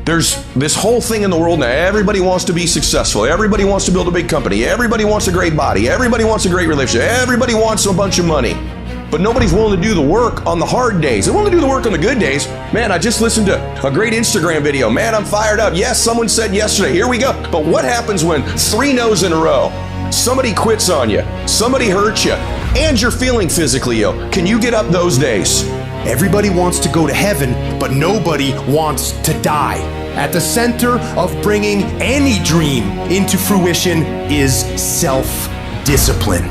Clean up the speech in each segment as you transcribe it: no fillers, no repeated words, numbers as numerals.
There's this whole thing in the world now. Everybody wants to be successful. Everybody wants to build a big company. Everybody wants a great body. Everybody wants a great relationship. Everybody wants a bunch of money. But nobody's willing to do the work on the hard days. They want to do the work on the good days. Man, I just listened to a great Instagram video. Man, I'm fired up. Yes, someone said yesterday, here we go. But what happens when 3 no's in a row? Somebody quits on you. Somebody hurts you. And you're feeling physically ill. Can you get up those days? Everybody wants to go to heaven, but nobody wants to die. At the center of bringing any dream into fruition is self-discipline.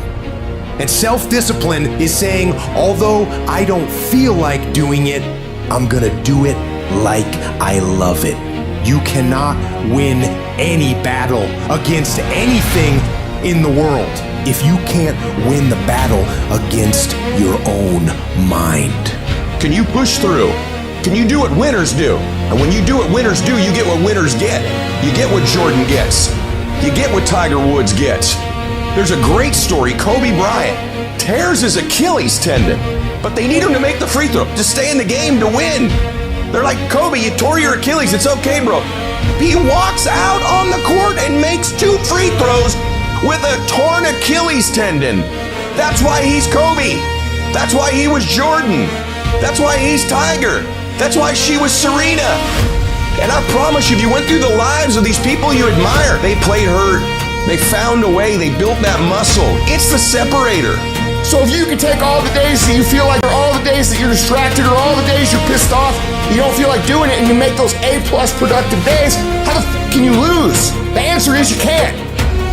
And self-discipline is saying, although I don't feel like doing it, I'm gonna do it like I love it. You cannot win any battle against anything in the world if you can't win the battle against your own mind. Can you push through? Can you do what winners do? And when you do what winners do, you get what winners get. You get what Jordan gets. You get what Tiger Woods gets. There's a great story. Kobe Bryant tears his Achilles tendon, but they need him to make the free throw, to stay in the game, to win. They're like, Kobe, you tore your Achilles. It's okay, bro. He walks out on the court and makes 2 free throws with a torn Achilles tendon. That's why he's Kobe. That's why he was Jordan. That's why he's Tiger. That's why she was Serena. And I promise you, if you went through the lives of these people you admire, they played hurt. They found a way. They built that muscle. It's the separator. So if you could take all the days that you feel like, or all the days that you're distracted, or all the days you're pissed off, you don't feel like doing it, and you make those A+ productive days, how the can you lose? The answer is you can't.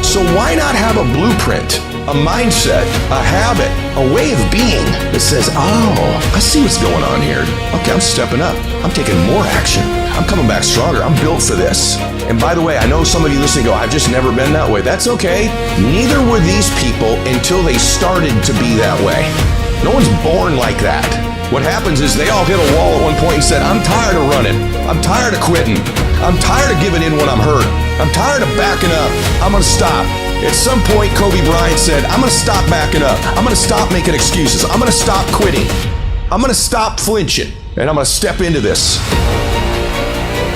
So why not have a blueprint, a mindset, a habit, a way of being that says, oh, I see what's going on here. Okay, I'm stepping up. I'm taking more action. I'm coming back stronger. I'm built for this. And by the way, I know some of you listening go, I've just never been that way. That's okay. Neither were these people until they started to be that way. No one's born like that. What happens is they all hit a wall at one point and said, I'm tired of running. I'm tired of quitting. I'm tired of giving in when I'm hurt. I'm tired of backing up. I'm gonna stop. At some point, Kobe Bryant said, I'm gonna stop backing up. I'm gonna stop making excuses. I'm gonna stop quitting. I'm gonna stop flinching. And I'm gonna step into this.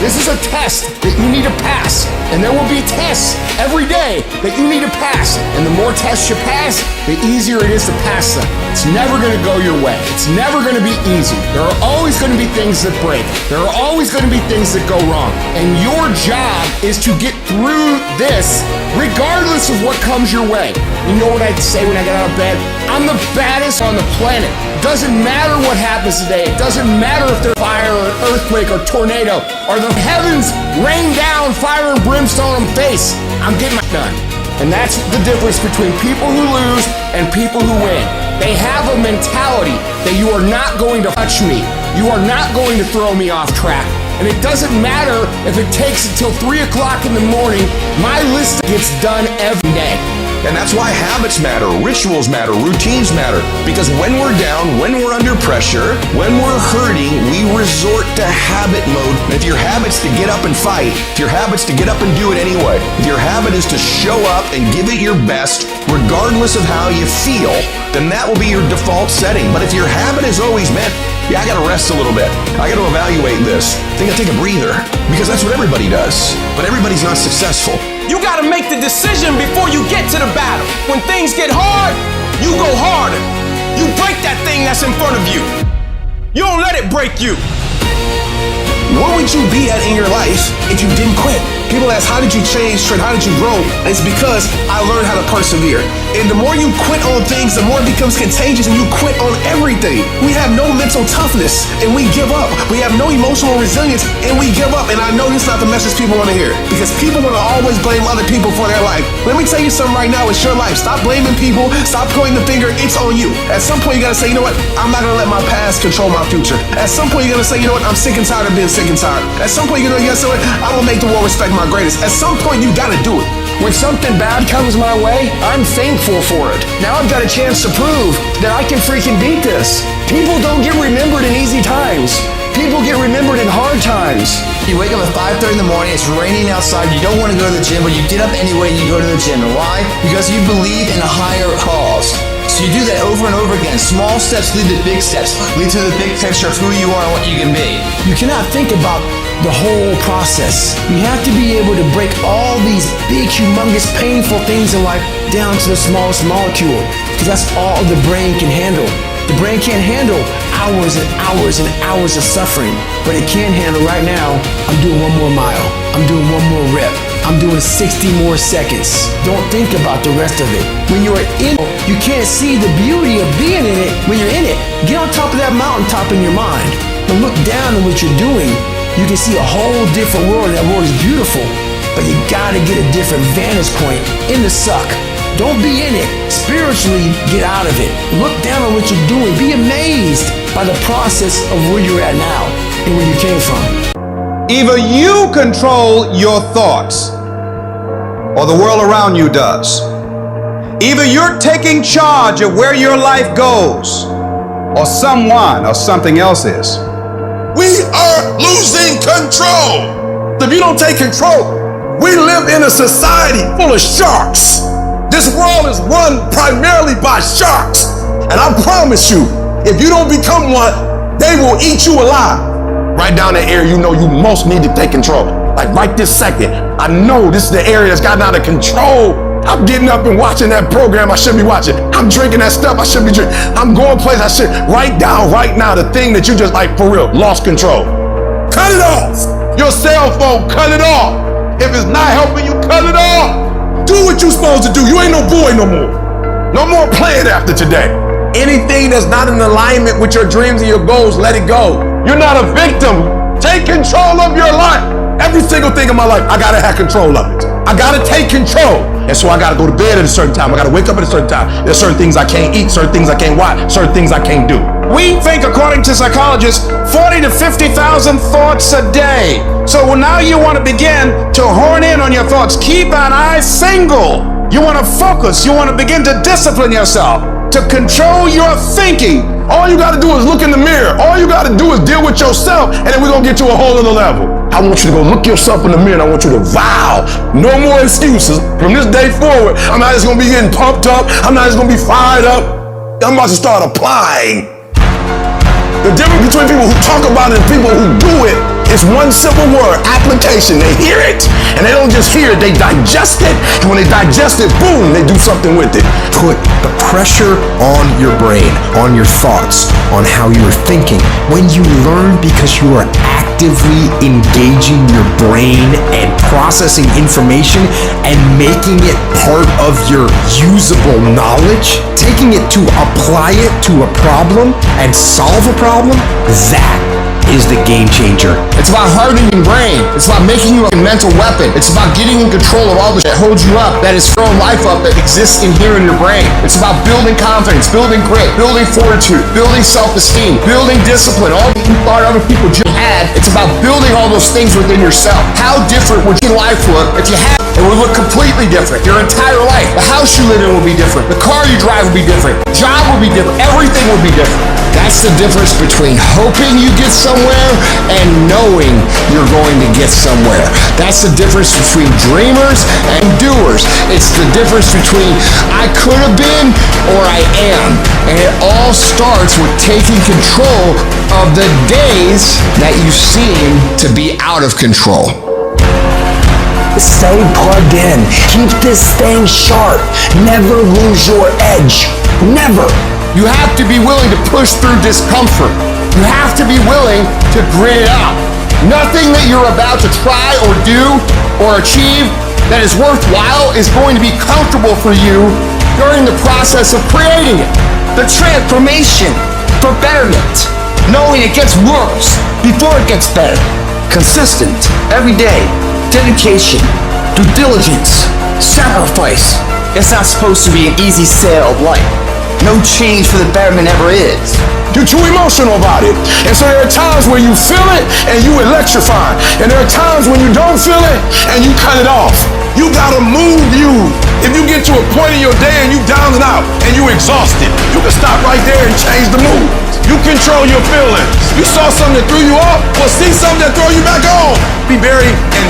This is a test that you need to pass. And there will be tests every day that you need to pass. And the more tests you pass, the easier it is to pass them. It's never gonna go your way. It's never gonna be easy. There are always gonna be things that break. There are always gonna be things that go wrong. And your job is to get through this regardless of what comes your way. You know what I'd say when I get out of bed? I'm the baddest on the planet. It doesn't matter what happens today. It doesn't matter if there's fire or an earthquake or tornado or the heavens rain down fire and brimstone on my face. I'm getting my done. And that's the difference between people who lose and people who win. They have a mentality that you are not going to touch me. You are not going to throw me off track. And it doesn't matter if it takes until 3 o'clock in the morning, my list gets done every day. And that's why habits matter, rituals matter, routines matter. Because when we're down, when we're under pressure, when we're hurting, we resort to habit mode. And if your habit's to get up and fight, if your habit's to get up and do it anyway, if your habit is to show up and give it your best, regardless of how you feel, then that will be your default setting. But if your habit is always meant, yeah, I gotta rest a little bit. I gotta evaluate this. I think I take a breather. Because that's what everybody does. But everybody's not successful. You gotta make the decision before you get to the battle. When things get hard, you go harder. You break that thing that's in front of you. You don't let it break you. Where would you be at in your life if you didn't quit? People ask, how did you change, Trent? How did you grow? And it's because I learned how to persevere. And the more you quit on things, the more it becomes contagious and you quit on everything. We have no mental toughness and we give up. We have no emotional resilience and we give up. And I know this is not the message people want to hear because people want to always blame other people for their life. Let me tell you something right now. It's your life. Stop blaming people. Stop pointing the finger. It's on you. At some point, you got to say, you know what? I'm not going to let my past control my future. At some point, you got to say, you know what? I'm sick and tired of being sick and tired. At some point, you got to say, I'm going to make the world respect my greatest. At some point, you got to do it. When something bad comes my way, I'm thankful for it. Now I've got a chance to prove that I can freaking beat this. People don't get remembered in easy times. People get remembered in hard times. You wake up at 5:30 in the morning, it's raining outside, you don't want to go to the gym, but you get up anyway and you go to the gym. And why? Because you believe in a higher cause. So you do that over and over again. Small steps lead to big steps, lead to the big picture of who you are and what you can be. You cannot think about the whole process. You have to be able to break all these big, humongous, painful things in life down to the smallest molecule, because that's all the brain can handle. The brain can't handle hours and hours and hours of suffering, but it can handle right now, I'm doing 1 more mile, I'm doing 1 more rep, I'm doing 60 more seconds. Don't think about the rest of it. When you're in it, you can't see the beauty of being in it when you're in it. Get on top of that mountaintop in your mind and look down at what you're doing. You can see a whole different world, and that world is beautiful, but you gotta get a different vantage point in the suck. Don't be in it. Spiritually, get out of it. Look down on what you're doing. Be amazed by the process of where you're at now and where you came from. Either you control your thoughts or the world around you does. Either you're taking charge of where your life goes or someone or something else is. We are losing control. If you don't take control, we live in a society full of sharks. This world is run primarily by sharks. And I promise you, if you don't become one, they will eat you alive. Right down the area you know you most need to take control. Like right this second, I know this is the area that's gotten out of control. I'm getting up and watching that program I shouldn't be watching. I'm drinking that stuff I shouldn't be drinking. I'm going places I should. Write down right now the thing that you just like for real, lost control. Cut it off. Your cell phone, cut it off. If it's not helping you, cut it off. Do what you're supposed to do. You ain't no boy no more. No more playing after today. Anything that's not in alignment with your dreams and your goals, let it go. You're not a victim. Take control of your life. Every single thing in my life, I gotta have control of it. I gotta take control. And so I gotta go to bed at a certain time. I gotta wake up at a certain time. There's certain things I can't eat, certain things I can't watch, certain things I can't do. We think, according to psychologists, 40 to 50,000 thoughts a day. So now you want to begin to hone in on your thoughts. Keep an eye single. You want to focus. You want to begin to discipline yourself to control your thinking. All you gotta do is look in the mirror. All you gotta do is deal with yourself, and then we're gonna get to a whole other level. I want you to go look yourself in the mirror, and I want you to vow no more excuses. From this day forward, I'm not just gonna be getting pumped up. I'm not just gonna be fired up. I'm about to start applying. The difference between people who talk about it and people who do it is one simple word: application. They hear it, and they don't just hear it, they digest it. And when they digest it, boom, they do something with it. Put the pressure on your brain, on your thoughts, on how you're thinking. When you learn because you are actively engaging your brain and processing information and making it part of your usable knowledge, taking it to apply it to a problem and solve a problem, that is the game changer. It's about hardening your brain. It's about making you a mental weapon. It's about getting in control of all the shit that holds you up, that is throwing life up, that exists in here in your brain. It's about building confidence, building grit, building fortitude, building self-esteem, building discipline, all that you thought other people just had. It's about building all those things within yourself. How different would your life look if you had it? Would look completely different. Your entire life. The house you live in would be different. The car you drive would be different. The job would be different. Everything would be different. That's the difference between hoping you get somewhere and knowing you're going to get somewhere. That's the difference between dreamers and doers. It's the difference between I could have been or I am. And it all starts with taking control of the days that you seem to be out of control. Stay plugged in. Keep this thing sharp. Never lose your edge. Never. You have to be willing to push through discomfort. You have to be willing to grit it out. Nothing that you're about to try or do or achieve that is worthwhile is going to be comfortable for you during the process of creating it. The transformation for betterment. Knowing it gets worse before it gets better. Consistent, every day. Dedication, due diligence, sacrifice. It's not supposed to be an easy sail of life. No change for the betterment ever is. You're too emotional about it. And so there are times where you feel it and you electrify. And there are times when you don't feel it and you cut it off. You gotta move you. If you get to a point in your day and you down and out and you exhausted, you can stop right there and change the mood. You control your feelings. You saw something that threw you off, well, see something that throw you back on. Be very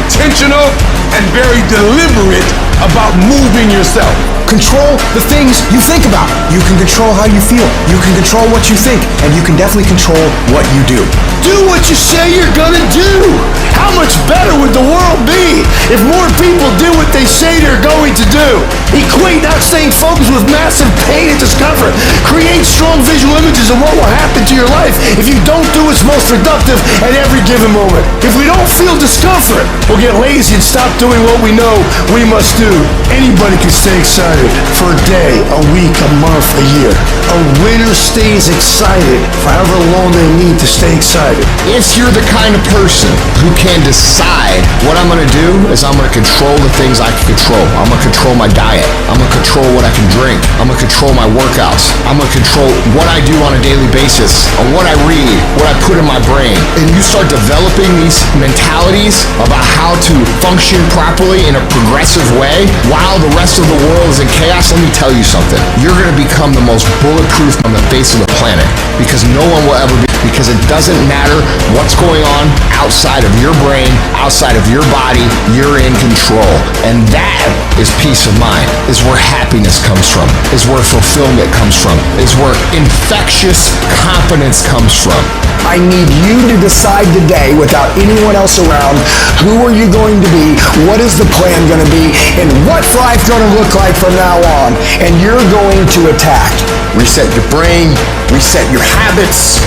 intentional and very deliberate about moving yourself. Control the things you think about. You can control how you feel. You can control what you think. And you can definitely control what you do. Do what you say you're gonna do. How much better would the world be if more people do what they say they're going to do? Equate not staying focused with massive pain and discomfort. Create strong visual images of what will happen to your life if you don't do what's most productive at every given moment. If we don't feel discomfort, we'll get lazy and stop doing what we know we must do. Anybody can stay excited for a day, a week, a month, a year. A winner stays excited for however long they need to stay excited. If you're the kind of person who can decide what I'm gonna do is I'm gonna control the things I can control. I'm gonna control my diet. I'm gonna control what I can drink. I'm gonna control my workouts. I'm gonna control what I do on a daily basis, on what I read, what I put in my brain. And you start developing these mentalities about how to function properly in a progressive way while the rest of the world is in chaos. Let me tell you something. You're gonna become the most bulletproof on the face of the planet because no one will ever be, because it doesn't matter what's going on outside of your brain, outside of your body, you're in control. And that is peace of mind, is where happiness comes from, is where fulfillment comes from, is where infectious confidence comes from. I need you to decide today without anyone else around, who are you going to be, what is the plan going to be, and what's life going to look like from now on, and you're going to attack. Reset your brain, reset your habits,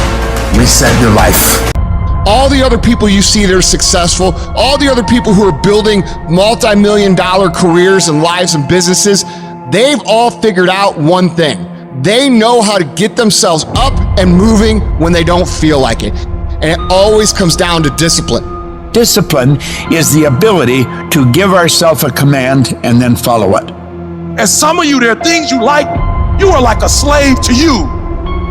reset your life. All the other people you see that are successful, all the other people who are building multi-million-dollar careers and lives and businesses, they've all figured out one thing. They know how to get themselves up and moving when they don't feel like it. And it always comes down to discipline. Discipline is the ability to give ourselves a command and then follow it. And some of you, there are things you like, you are like a slave to you.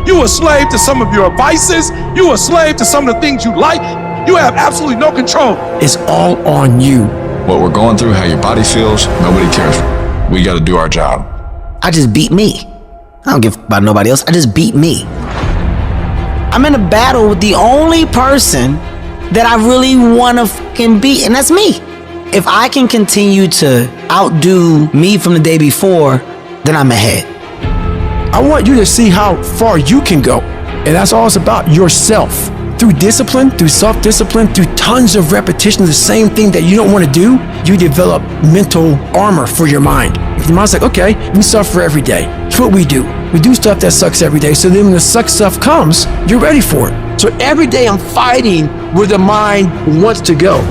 You a slave to some of your vices. You a slave to some of the things you like. You have absolutely no control. It's all on you. What we're going through, how your body feels, nobody cares. We got to do our job. I just beat me. I don't give about nobody else. I just beat me. I'm in a battle with the only person that I really want to fucking beat, and that's me. If I can continue to outdo me from the day before, then I'm ahead. I want you to see how far you can go. And that's all it's about, yourself. Through discipline, through self-discipline, through tons of repetition of the same thing that you don't want to do, you develop mental armor for your mind. If your mind's like, okay, we suffer every day. That's what we do. We do stuff that sucks every day. So then when the suck stuff comes, you're ready for it. So every day I'm fighting where the mind wants to go.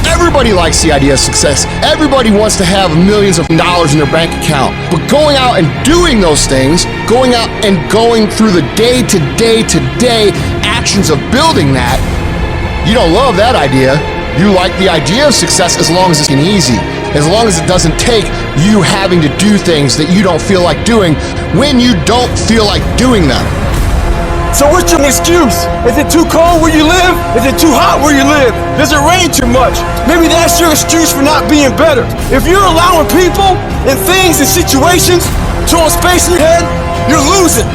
Everybody likes the idea of success. Everybody wants to have millions of dollars in their bank account. But going out and doing those things, going out and going through the day-to-day actions of building that, you don't love that idea. You like the idea of success as long as it's easy, as long as it doesn't take you having to do things that you don't feel like doing when you don't feel like doing them. So what's your excuse? Is it too cold where you live? Is it too hot where you live? Does it rain too much? Maybe that's your excuse for not being better. If you're allowing people and things and situations to own space in your head, you're losing.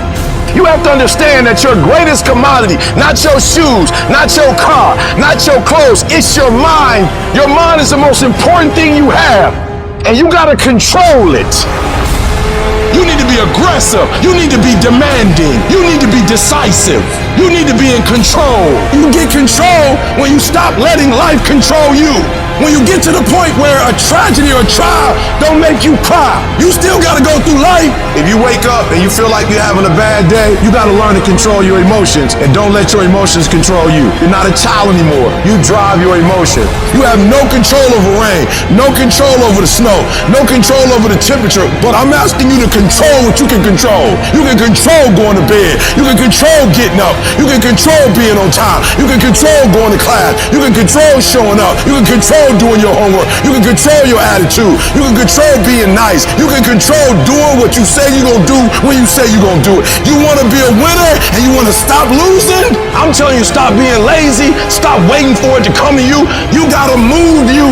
You have to understand that your greatest commodity, not your shoes, not your car, not your clothes, it's your mind. Your mind is the most important thing you have, and you gotta control it. You need to be aggressive. You need to be demanding. You need to be decisive. You need to be in control. You get control when you stop letting life control you. When you get to the point where a tragedy or a trial don't make you cry, you still gotta go through life. If you wake up and you feel like you're having a bad day, you gotta learn to control your emotions and don't let your emotions control you. You're not a child anymore. You drive your emotion. You have no control over rain, no control over the snow, no control over the temperature, but I'm asking you to control what you can control. You can control going to bed. You can control getting up. You can control being on time. You can control going to class. You can control showing up. You can control doing your homework. You can control your attitude. You can control being nice. You can control doing what you say you're going to do when you say you're going to do it. You want to be a winner and you want to stop losing? I'm telling you, stop being lazy. Stop waiting for it to come to you. You got to move you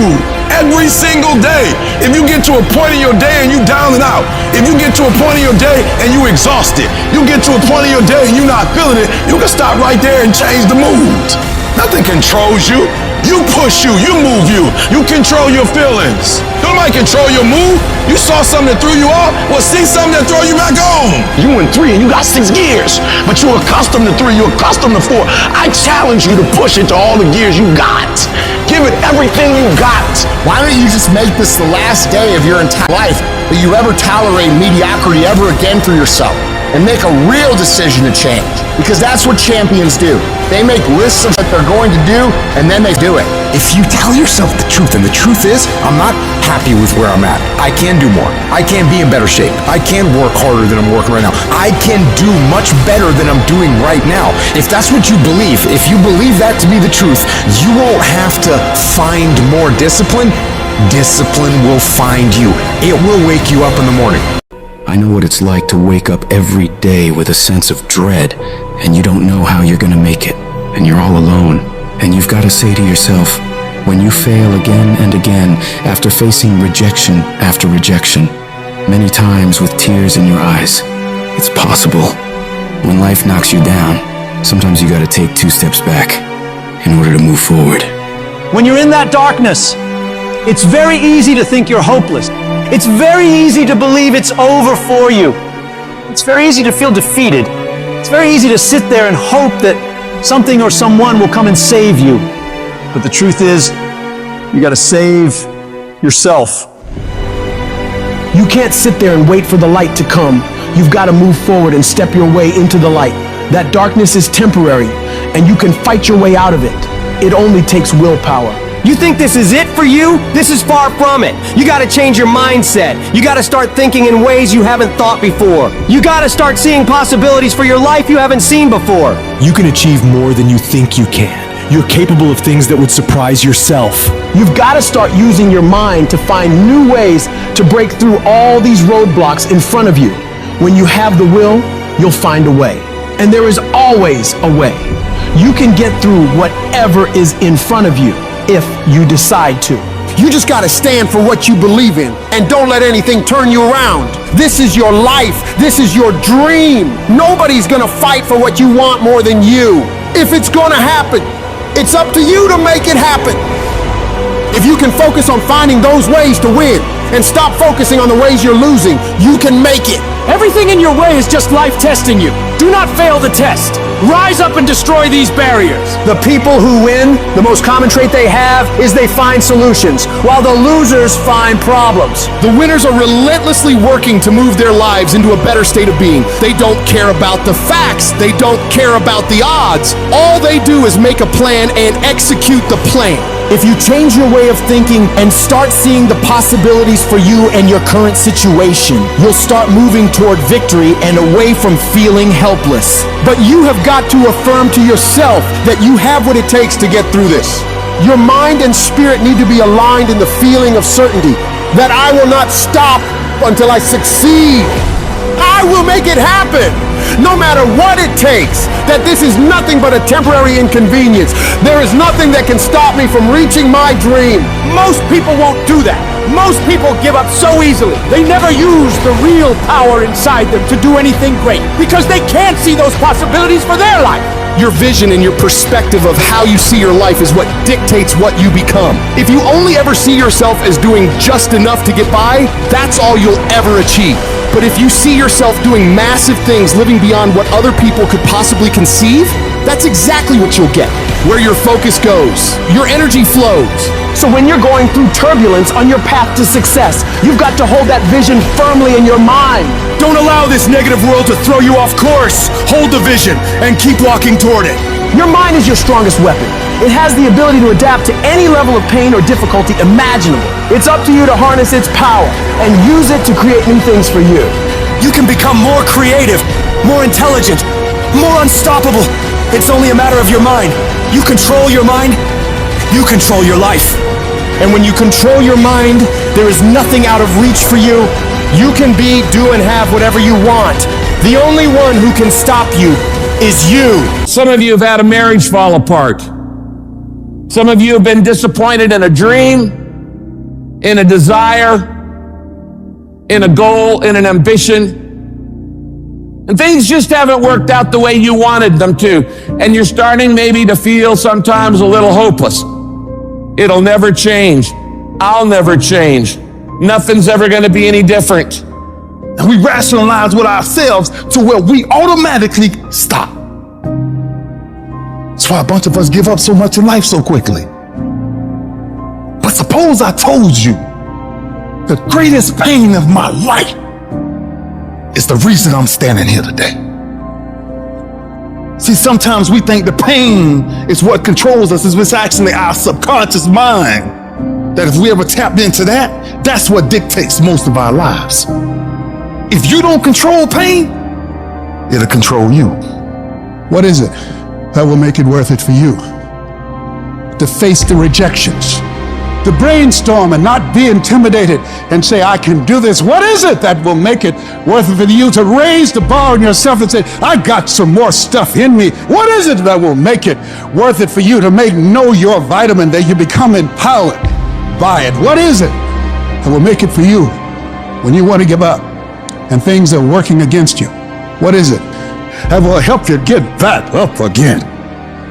every single day. If you get to a point in your day and you down and out, if you get to a point in your day and you exhausted, you get to a point in your day and you're not feeling it, you can stop right there and change the mood. Nothing controls you. You push you move you. You control your feelings. Don't nobody control your move. You saw something that threw you off, well, see something that throw you back on. You in 3 and you got 6 gears, but you're accustomed to 3, you're accustomed to 4. I challenge you to push it to all the gears you got. Give it everything you got. Why don't you just make this the last day of your entire life that you ever tolerate mediocrity ever again for yourself and make a real decision to change? Because that's what champions do. They make lists of what they're going to do and then they do it. If you tell yourself the truth, and the truth is, I'm not happy with where I'm at. I can do more. I can be in better shape. I can work harder than I'm working right now. I can do much better than I'm doing right now. If that's what you believe, if you believe that to be the truth, you won't have to find more discipline. Discipline will find you. It will wake you up in the morning. I know what it's like to wake up every day with a sense of dread, and you don't know how you're gonna make it, and you're all alone, and you've got to say to yourself, when you fail again and again, after facing rejection after rejection, many times with tears in your eyes, it's possible. When life knocks you down, sometimes you gotta take 2 steps back in order to move forward. When you're in that darkness, it's very easy to think you're hopeless. It's very easy to believe it's over for you. It's very easy to feel defeated. It's very easy to sit there and hope that something or someone will come and save you. But the truth is, you gotta save yourself. You can't sit there and wait for the light to come. You've got to move forward and step your way into the light. That darkness is temporary, and you can fight your way out of it. It only takes willpower. You think this is it for you? This is far from it. You gotta change your mindset. You gotta start thinking in ways you haven't thought before. You gotta start seeing possibilities for your life you haven't seen before. You can achieve more than you think you can. You're capable of things that would surprise yourself. You've got to start using your mind to find new ways to break through all these roadblocks in front of you. When you have the will, you'll find a way. And there is always a way. You can get through whatever is in front of you if you decide to. You just gotta stand for what you believe in and don't let anything turn you around. This is your life. This is your dream. Nobody's gonna fight for what you want more than you. If it's gonna happen, it's up to you to make it happen. If you can focus on finding those ways to win and stop focusing on the ways you're losing, you can make it. Everything in your way is just life testing you. Do not fail the test. Rise up and destroy these barriers. The people who win, the most common trait they have is they find solutions, while the losers find problems. The winners are relentlessly working to move their lives into a better state of being. They don't care about the facts. They don't care about the odds. All they do is make a plan and execute the plan. If you change your way of thinking and start seeing the possibilities for you and your current situation, you'll start moving toward victory and away from feeling helpless. But you have got to affirm to yourself that you have what it takes to get through this. Your mind and spirit need to be aligned in the feeling of certainty that I will not stop until I succeed. I will make it happen, no matter what it takes, that this is nothing but a temporary inconvenience. There is nothing that can stop me from reaching my dream. Most people won't do that. Most people give up so easily. They never use the real power inside them to do anything great because they can't see those possibilities for their life. Your vision and your perspective of how you see your life is what dictates what you become. If you only ever see yourself as doing just enough to get by, that's all you'll ever achieve. But if you see yourself doing massive things, living beyond what other people could possibly conceive, that's exactly what you'll get. Where your focus goes, your energy flows. So when you're going through turbulence on your path to success, you've got to hold that vision firmly in your mind. Don't allow this negative world to throw you off course. Hold the vision and keep walking toward it. Your mind is your strongest weapon. It has the ability to adapt to any level of pain or difficulty imaginable. It's up to you to harness its power and use it to create new things for you. You can become more creative, more intelligent, more unstoppable. It's only a matter of your mind. You control your mind, you control your life. And when you control your mind, there is nothing out of reach for you. You can be, do, and have whatever you want. The only one who can stop you is you. Some of you have had a marriage fall apart. Some of you have been disappointed in a dream, in a desire, in a goal, in an ambition. And things just haven't worked out the way you wanted them to. And you're starting maybe to feel sometimes a little hopeless. It'll never change. I'll never change. Nothing's ever going to be any different. And we rationalize with ourselves to where we automatically stop. That's why a bunch of us give up so much in life so quickly. But suppose I told you the greatest pain of my life is the reason I'm standing here today. See, sometimes we think the pain is what controls us. It's actually our subconscious mind. That if we ever tapped into that, that's what dictates most of our lives. If you don't control pain, it'll control you. What is it that will make it worth it for you? To face the rejections, to brainstorm and not be intimidated and say, I can do this. What is it that will make it worth it for you to raise the bar on yourself and say, I got some more stuff in me? What is it that will make it worth it for you to know your vitamin, that you become empowered by it? What is it that will make it for you when you want to give up and things are working against you? What is it that will help you get back up again?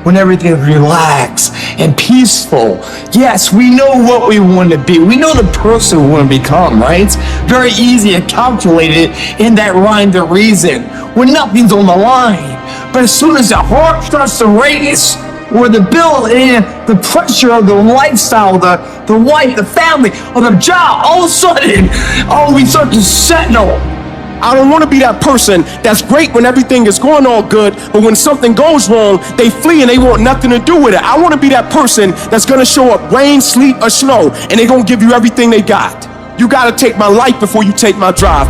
When everything is relaxed and peaceful. Yes, we know what we want to be. We know the person we want to become, right? It's very easy to calculate it in that rhyme to reason when nothing's on the line. But as soon as the heart starts to race, or the bill and the pressure of the lifestyle, the wife, the family, or the job, all of a sudden, we start to settle. I don't want to be that person that's great when everything is going all good, but when something goes wrong, they flee and they want nothing to do with it. I want to be that person that's going to show up rain, sleet, or snow, and they're going to give you everything they got. You got to take my life before you take my drive.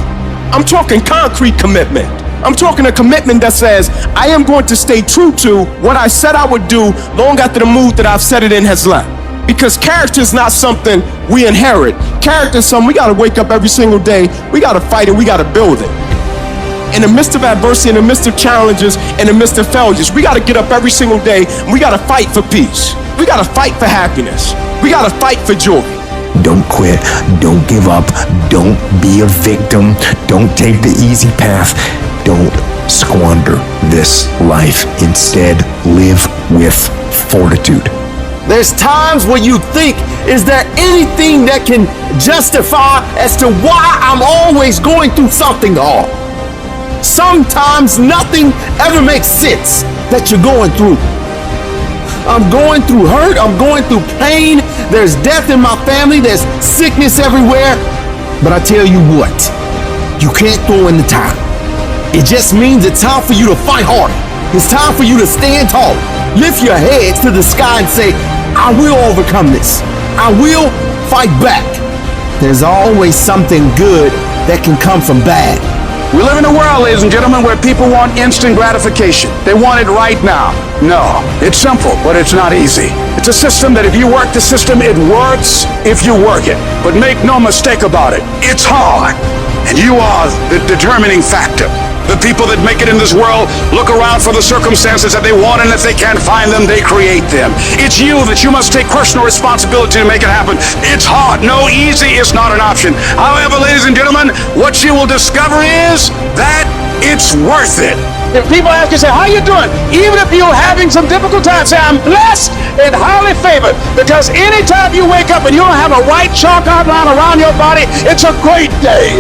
I'm talking concrete commitment. I'm talking a commitment that says, I am going to stay true to what I said I would do long after the mood that I've set it in has left. Because character is not something we inherit. Character is something we gotta wake up every single day, we gotta fight and we gotta build it. In the midst of adversity, in the midst of challenges, in the midst of failures, we gotta get up every single day and we gotta fight for peace. We gotta fight for happiness. We gotta fight for joy. Don't quit, don't give up, don't be a victim, don't take the easy path, don't squander this life. Instead, live with fortitude. There's times when you think, is there anything that can justify as to why I'm always going through something hard? Sometimes nothing ever makes sense that you're going through. I'm going through hurt, I'm going through pain, there's death in my family, there's sickness everywhere. But I tell you what, you can't throw in the towel. It just means it's time for you to fight harder. It's time for you to stand tall. Lift your heads to the sky and say, I will overcome this. I will fight back. There's always something good that can come from bad. We live in a world, ladies and gentlemen, where people want instant gratification. They want it right now. No, it's simple, but it's not easy. It's a system that if you work the system, it works if you work it. But make no mistake about it, it's hard. And you are the determining factor. The people that make it in this world look around for the circumstances that they want, and if they can't find them, they create them. It's you that you must take personal responsibility to make it happen. It's hard. No, easy is not an option. However, ladies and gentlemen, what you will discover is that it's worth it. If people ask you, say, how you doing? Even if you're having some difficult times, say, I'm blessed and highly favored. Because anytime you wake up and you don't have a white chalk outline around your body, it's a great day.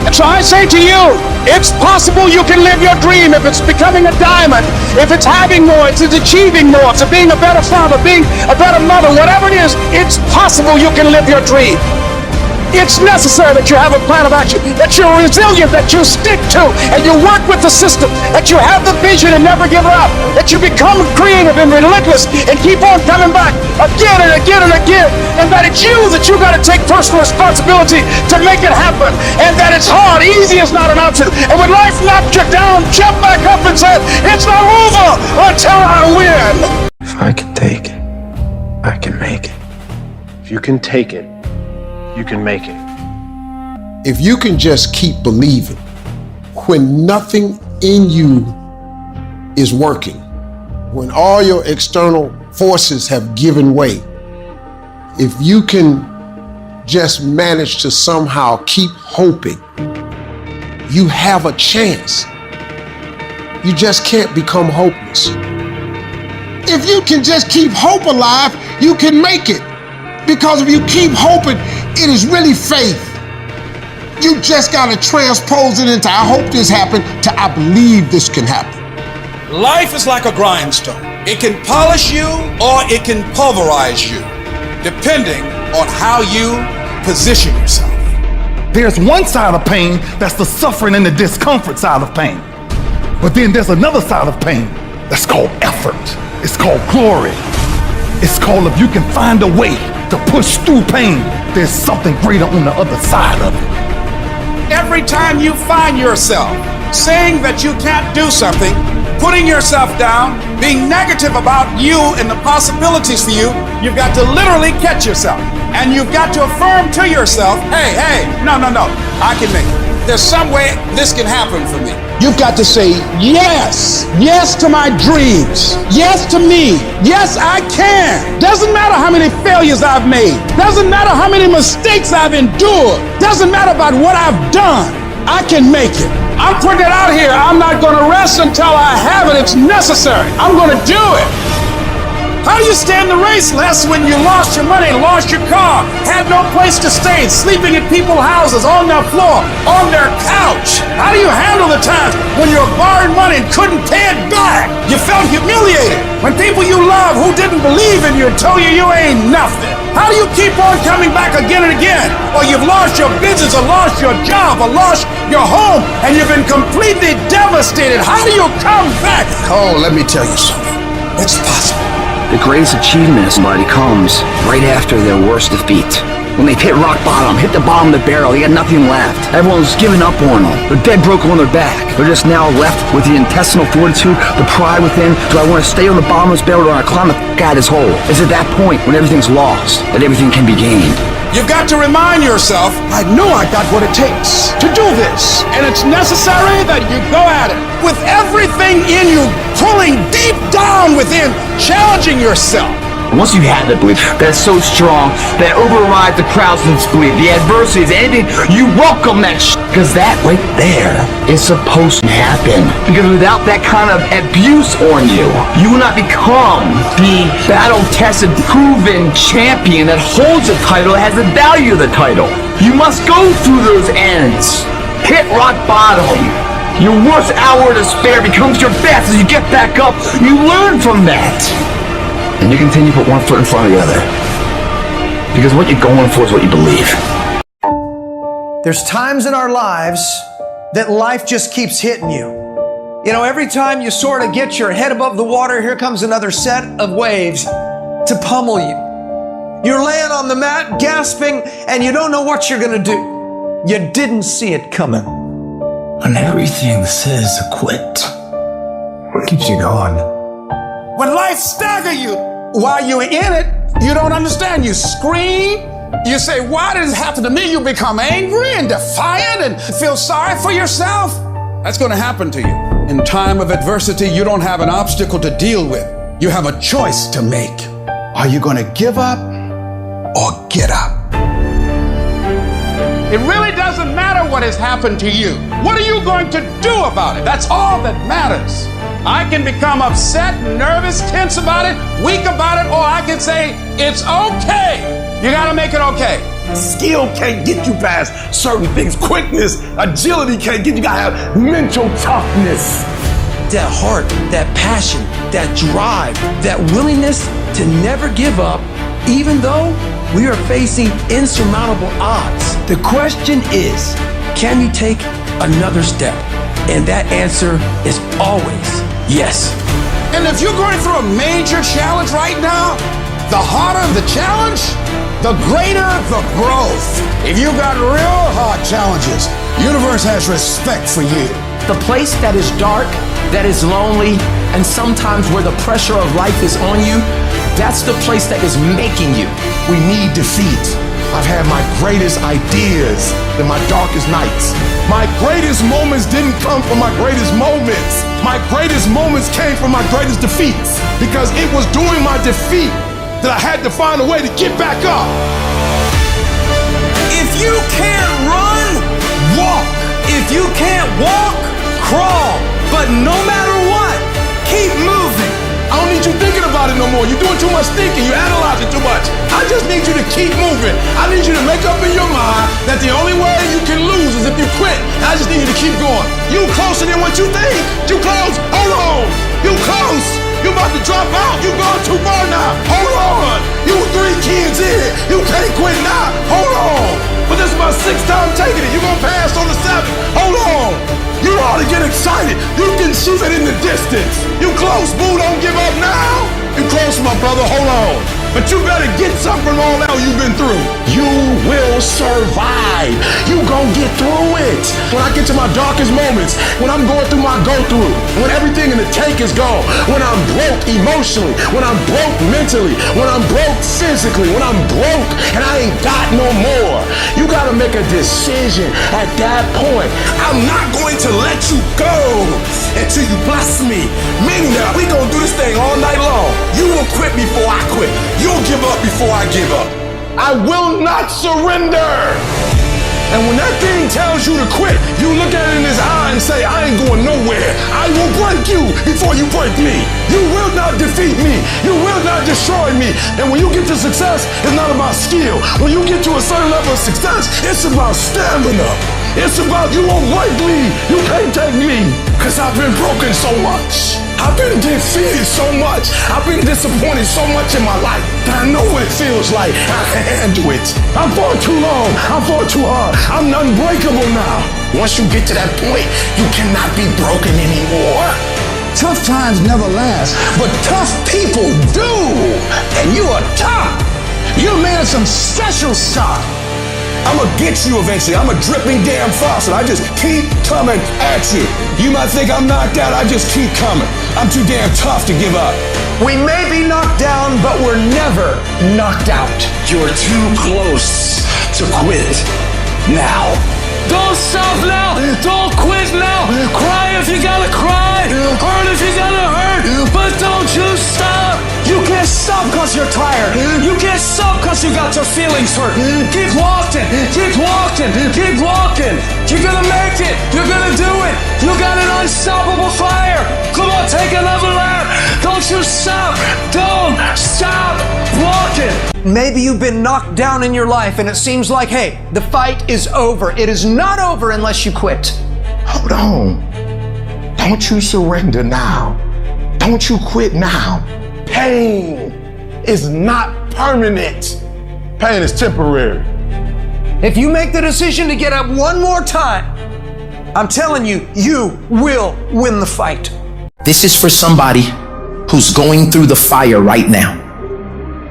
And so I say to you, it's possible you can live your dream if it's becoming a diamond, if it's having more, it's achieving more, if it's being a better father, being a better mother, whatever it is, it's possible you can live your dream. It's necessary that you have a plan of action, that you're resilient, that you stick to, and you work with the system, that you have the vision and never give up, that you become creative and relentless and keep on coming back again and again and again, and that it's you that you got to take personal responsibility to make it happen, and that it's hard, easy is not an option, and when life knocks you down, jump back up and say, it's not over until I win. If I can take it, I can make it. If you can take it, you can make it. If you can just keep believing when nothing in you is working, when all your external forces have given way, if you can just manage to somehow keep hoping, you have a chance. You just can't become hopeless. If you can just keep hope alive, you can make it. Because if you keep hoping, it is really faith. You just gotta transpose it into I hope this happened to I believe this can happen. Life is like a grindstone. It can polish you or it can pulverize you, depending on how you position yourself. There's one side of pain that's the suffering and the discomfort side of pain. But then there's another side of pain that's called effort. It's called glory. It's called if you can find a way to push through pain, there's something greater on the other side of it. Every time you find yourself saying that you can't do something, putting yourself down, being negative about you and the possibilities for you, you've got to literally catch yourself. And you've got to affirm to yourself, hey, no, I can make it. There's some way this can happen for me. You've got to say yes to my dreams, yes to me, yes I can. Doesn't matter how many failures I've made, doesn't matter how many mistakes I've endured, doesn't matter about what I've done, I can make it. I'm putting it out here. I'm not going to rest until I have it. It's necessary. I'm going to do it. How do you stand the race, Les, when you lost your money, lost your car, had no place to stay, sleeping in people's houses, on their floor, on their couch? How do you handle the times when you were borrowing money and couldn't pay it back? You felt humiliated when people you love who didn't believe in you told you you ain't nothing. How do you keep on coming back again and again? Or you've lost your business, or lost your job, or lost your home, and you've been completely devastated. How do you come back? Oh, let me tell you something. It's possible. The greatest achievement of somebody comes right after their worst defeat. When they've hit rock bottom, hit the bottom of the barrel, they got nothing left. Everyone's given up on them. They're dead broke on their back. They're just now left with the intestinal fortitude, the pride within. Do I want to stay on the bottom of this barrel, or do I climb the out of this hole? It's at that point when everything's lost that everything can be gained. You've got to remind yourself, I know I got what it takes to do this. and it's necessary that you go at it with everything in you, pulling deep down within, challenging yourself. Once you have that belief that's so strong that overrides the crowd's belief, the adversities, anything, you welcome that because that right there is supposed to happen. Because without that kind of abuse on you, you will not become the battle-tested, proven champion that holds the title, has the value of the title. You must go through those ends, hit rock bottom. Your worst hour of despair becomes your best as you get back up. You learn from that. And you continue to put one foot in front of the other. Because what you're going for is what you believe. There's times in our lives that life just keeps hitting you. You know, every time you sort of get your head above the water, here comes another set of waves to pummel you. You're laying on the mat, gasping, and you don't know what you're going to do. You didn't see it coming. When everything says to quit, what keeps you going? When life staggers you, while you're in it, you don't understand. You scream. You say, why did this happen to me? You become angry and defiant and feel sorry for yourself. That's going to happen to you. In time of adversity, you don't have an obstacle to deal with. You have a choice to make. Are you going to give up or get up? It really doesn't matter what has happened to you. What are you going to do about it? That's all that matters. I can become upset, nervous, tense about it, weak about it, or I can say, it's okay. You gotta make it okay. Skill can't get you past certain things. Quickness, agility can't get you. You gotta have mental toughness. That heart, that passion, that drive, that willingness to never give up, even though we are facing insurmountable odds. The question is, can you take another step? And that answer is always yes. And if you're going through a major challenge right now, the harder the challenge, the greater the growth. If you got real hard challenges, universe has respect for you. The place that is dark, that is lonely, and sometimes where the pressure of life is on you, that's the place that is making you. We need defeat. I've had my greatest ideas in my darkest nights. My greatest moments didn't come from my greatest moments. My greatest moments came from my greatest defeats, because it was during my defeat that I had to find a way to get back up. If you can't run, walk. If you can't walk, crawl. But no matter what, keep moving. I don't need you thinking about about it no more. You're doing too much thinking. You're analyzing too much. I just need you to keep moving. I need you to make up in your mind that the only way you can lose is if you quit. I just need you to keep going. You closer than what you think. You close. Hold on. You close. You about to drop out. You going too far now. Hold on. You 3 kids in. You can't quit now. Hold on. But this is my 6th time taking it. You gonna pass on the 7th. Hold on. You ought to get excited. You can see it in the distance. You close, boo. Don't give up now. You close, my brother. Hold on. But you better get something from all that you've been through. You will survive. You gon' get through it. When I get to my darkest moments, when I'm going through my go-through, when everything in the tank is gone, when I'm broke emotionally, when I'm broke mentally, when I'm broke physically, when I'm broke and I ain't got no more, you gotta make a decision at that point. I'm not going to let you go until you bless me. Meaning that we gonna do this thing all night long. You will quit before I quit. You'll give up before I give up. I will not surrender. And when that thing tells you to quit, you look at it in his eye and say, I ain't going nowhere. I will break you before you break me. You will not defeat me. You will not destroy me. And when you get to success, it's not about skill. When you get to a certain level of success, it's about stamina. It's about you won't break me. You can't take me. Because I've been broken so much. I've been defeated so much. I've been disappointed so much in my life that I know what it feels like. I can handle it. I fought too long. I fought too hard. I'm unbreakable now. Once you get to that point, you cannot be broken anymore. Tough times never last, but tough people do. And you are tough. You're made of some special stuff. I'm gonna get you eventually. I'm a dripping damn faucet. I just keep coming at you. You might think I'm knocked out. I just keep coming. I'm too damn tough to give up. We may be knocked down, but we're never knocked out. You're too close to quit now. Don't stop now. Don't quit now. Cry if you gotta cry. Hurt if you gotta hurt. But don't you stop. You can't stop because you're tired. You can't stop because you got your feelings hurt. Keep walking. Keep walking. Keep walking. You're gonna make it. You're gonna do it. You got an unstoppable fire. Come on, take another lap. Don't you stop. Don't stop walking. Maybe you've been knocked down in your life and it seems like, hey, the fight is over. It is not over unless you quit. Hold on. Don't you surrender now. Don't you quit now. Pain is not permanent. Pain is temporary. If you make the decision to get up one more time, I'm telling you, you will win the fight. This is for somebody who's going through the fire right now,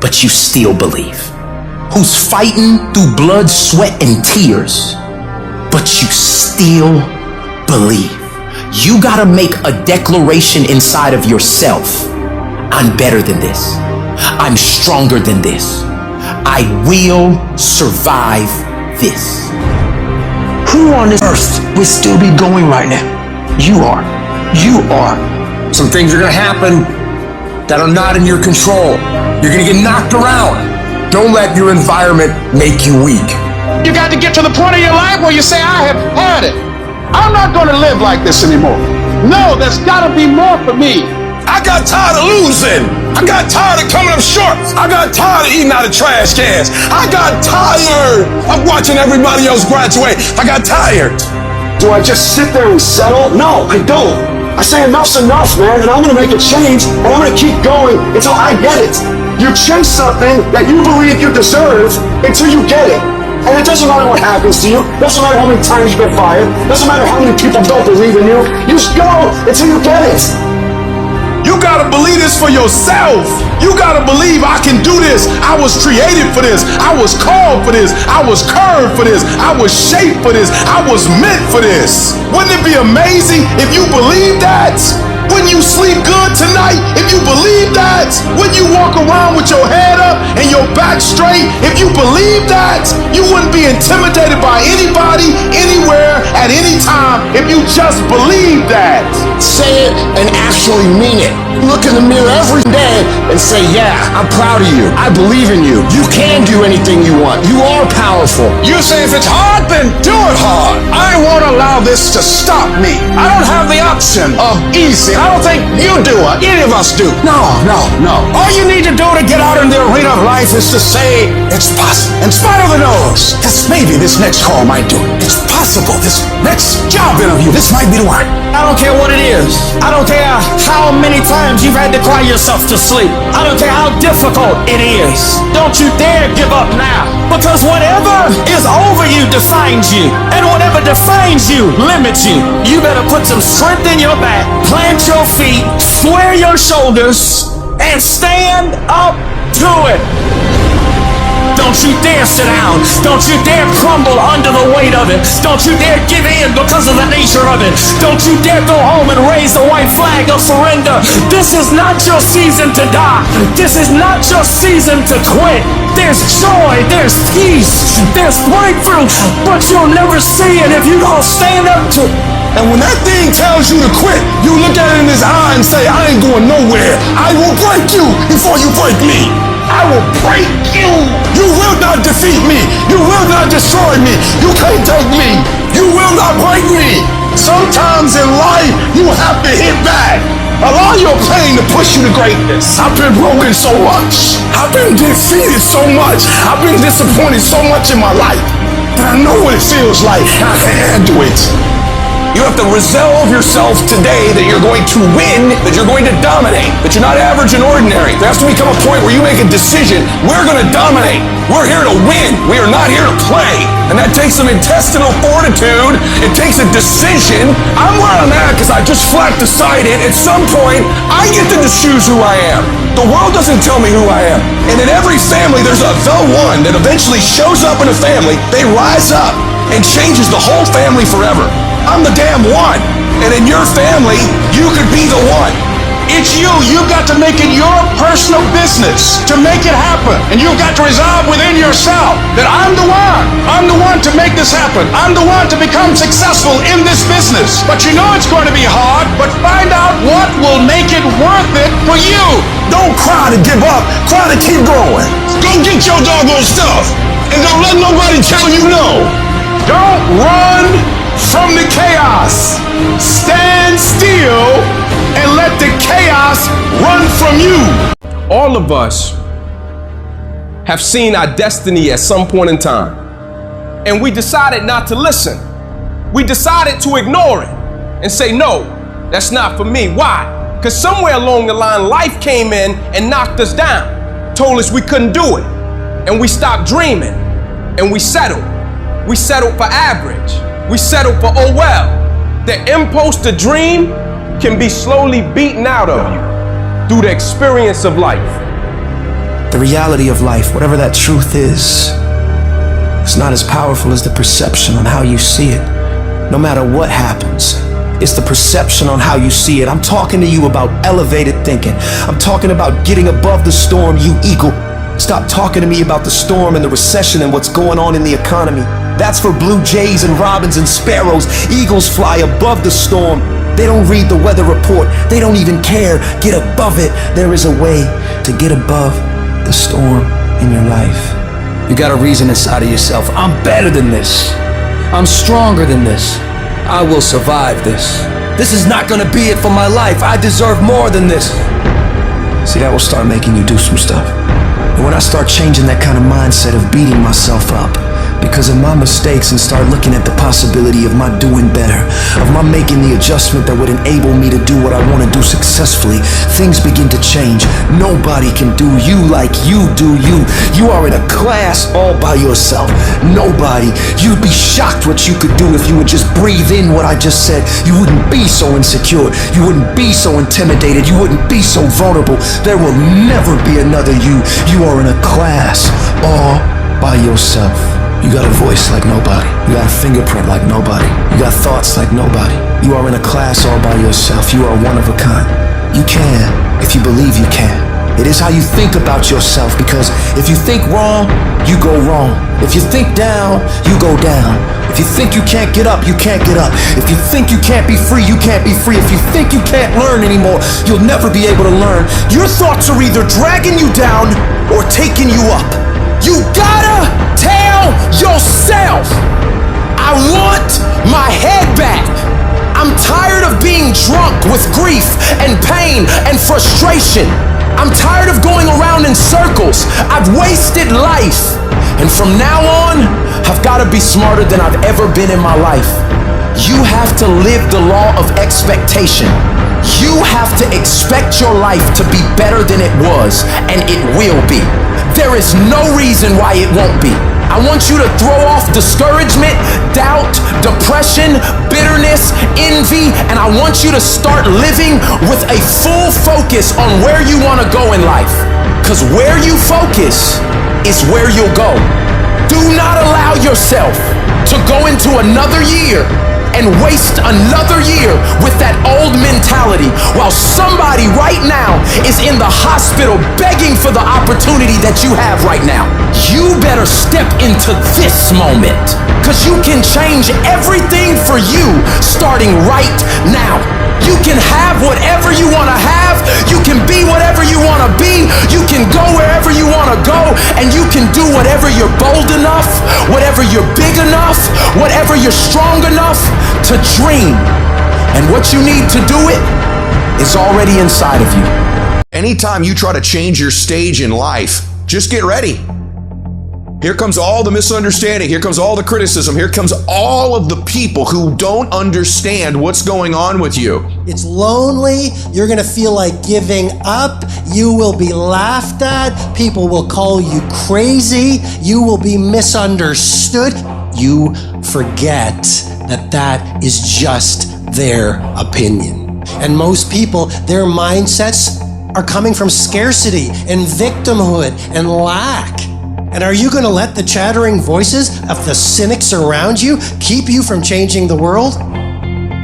but you still believe. Who's fighting through blood, sweat, and tears, but you still believe. You gotta make a declaration inside of yourself. I'm better than this. I'm stronger than this. I will survive this. Who on this earth would still be going right now? You are. You are. Some things are gonna happen that are not in your control. You're gonna get knocked around. Don't let your environment make you weak. You got to get to the point of your life where you say, I have had it. I'm not going to live like this anymore. No, there's got to be more for me. I got tired of losing. I got tired of coming up short. I got tired of eating out of trash cans. I got tired of watching everybody else graduate. I got tired. Do I just sit there and settle? No, I don't. I say enough's enough, man, and I'm gonna make a change, and I'm gonna keep going until I get it. You chase something that you believe you deserve until you get it. And it doesn't matter what happens to you. Doesn't matter how many times you get fired. Doesn't matter how many people don't believe in you. You just go until you get it. You gotta believe this for yourself. You gotta believe I can do this. I was created for this. I was called for this. I was curved for this. I was shaped for this. I was meant for this. Wouldn't it be amazing if you believe that? When you sleep good tonight, if you believe that, when you walk around with your head up and your back straight, if you believe that, you wouldn't be intimidated by anybody, anywhere, at any time, if you just believe that. Say it and actually mean it. Look in the mirror every day and say, yeah, I'm proud of you. I believe in you. You can do do anything you want. You are powerful. You say if it's hard, then do it hard. I won't allow this to stop me. I don't have the option of easy. I don't think you do or any of us do. No. All you need to do to get out in the arena of life is to say, it's possible. In spite of the no's, yes, maybe this next call might do it. It's possible. This next job interview, this might be the one. I don't care what it is. I don't care how many times you've had to cry yourself to sleep. I don't care how difficult it is. Don't you dare give up now. Because whatever is over you defines you. And whatever defines you limits you. You better put some strength in your back, plant your feet, square your shoulders, and stand up to it. Don't you dare sit down. Don't you dare crumble under the weight of it. Don't you dare give in because of the nature of it. Don't you dare go home and raise the white flag of surrender. This is not your season to die. This is not your season to quit. There's joy, there's peace, there's breakthrough, but you'll never see it if you don't stand up to it. And when that thing tells you to quit, you look at it in his eye and say, I ain't going nowhere. I will break you before you break me. I will break you. You will not defeat me. You will not destroy me. You can't take me. You will not break me. Sometimes in life, you have to hit back. Allow your pain to push you to greatness. I've been broken so much. I've been defeated so much. I've been disappointed so much in my life. But I know what it feels like. I can handle it. You have to resolve yourself today that you're going to win, that you're going to dominate, that you're not average and ordinary. There has to become a point where you make a decision. We're going to dominate. We're here to win. We are not here to play. And that takes some intestinal fortitude. It takes a decision. I'm where I'm at because I just flat decided at some point I get to choose who I am. The world doesn't tell me who I am. And in every family, there's the one that eventually shows up in a family. They rise up and changes the whole family forever. I'm the damn one. And in your family, you could be the one. It's you. You've got to make it your personal business to make it happen. And you've got to resolve within yourself that I'm the one. I'm the one to make this happen. I'm the one to become successful in this business. But you know it's going to be hard, but find out what will make it worth it for you. Don't cry to give up. Cry to keep going. Go get your doggone stuff. And don't let nobody tell you no. Don't run from the chaos. Stand still and let the chaos run from you. All of us have seen our destiny at some point in time, and we decided not to listen. We decided to ignore it and say, no, that's not for me. Why? Because somewhere along the line, life came in and knocked us down, told us we couldn't do it, and we stopped dreaming, and we settled. We settled for average. We settled for, oh well. The impulse to dream can be slowly beaten out of you through the experience of life. The reality of life, whatever that truth is, it's not as powerful as the perception on how you see it. No matter what happens, it's the perception on how you see it. I'm talking to you about elevated thinking. I'm talking about getting above the storm, you eagle. Stop talking to me about the storm and the recession and what's going on in the economy. That's for blue jays and robins and sparrows. Eagles fly above the storm. They don't read the weather report. They don't even care. Get above it. There is a way to get above the storm in your life. You got a reason inside of yourself. I'm better than this. I'm stronger than this. I will survive this. This is not gonna be it for my life. I deserve more than this. See, that will start making you do some stuff. And when I start changing that kind of mindset of beating myself up because of my mistakes and start looking at the possibility of my doing better, of my making the adjustment that would enable me to do what I want to do successfully, things begin to change. Nobody can do you like you do you. You are in a class all by yourself. Nobody. You'd be shocked what you could do if you would just breathe in what I just said. You wouldn't be so insecure. You wouldn't be so intimidated. You wouldn't be so vulnerable. There will never be another you. You are in a class all by yourself. You got a voice like nobody. You got a fingerprint like nobody. You got thoughts like nobody. You are in a class all by yourself. You are one of a kind. You can, if you believe you can. It is how you think about yourself, because if you think wrong, you go wrong. If you think down, you go down. If you think you can't get up, you can't get up. If you think you can't be free, you can't be free. If you think you can't learn anymore, you'll never be able to learn. Your thoughts are either dragging you down or taking you up. You got with grief and pain and frustration. I'm tired of going around in circles. I've wasted life. And from now on, I've got to be smarter than I've ever been in my life. You have to live the law of expectation. You have to expect your life to be better than it was, and it will be. There is no reason why it won't be. I want you to throw off discouragement, doubt, depression, bitterness, envy, and I want you to start living with a full focus on where you want to go in life. Because where you focus is where you'll go. Do not allow yourself to go into another year and waste another year with that old mentality while somebody right now is in the hospital begging for the opportunity that you have right now. You better step into this moment, because you can change everything for you starting right now. You can have whatever you want to have. You can be whatever you want to be. You can go wherever you want to go. And you can do whatever you're bold enough, whatever you're big enough, whatever you're strong enough to dream. And what you need to do it is already inside of you. Anytime you try to change your stage in life, just get ready. Here comes all the misunderstanding. Here comes all the criticism. Here comes all of the people who don't understand what's going on with you. It's lonely. You're going to feel like giving up. You will be laughed at. People will call you crazy. You will be misunderstood. You forget that that is just their opinion. And most people, their mindsets are coming from scarcity and victimhood and lack. And are you going to let the chattering voices of the cynics around you keep you from changing the world?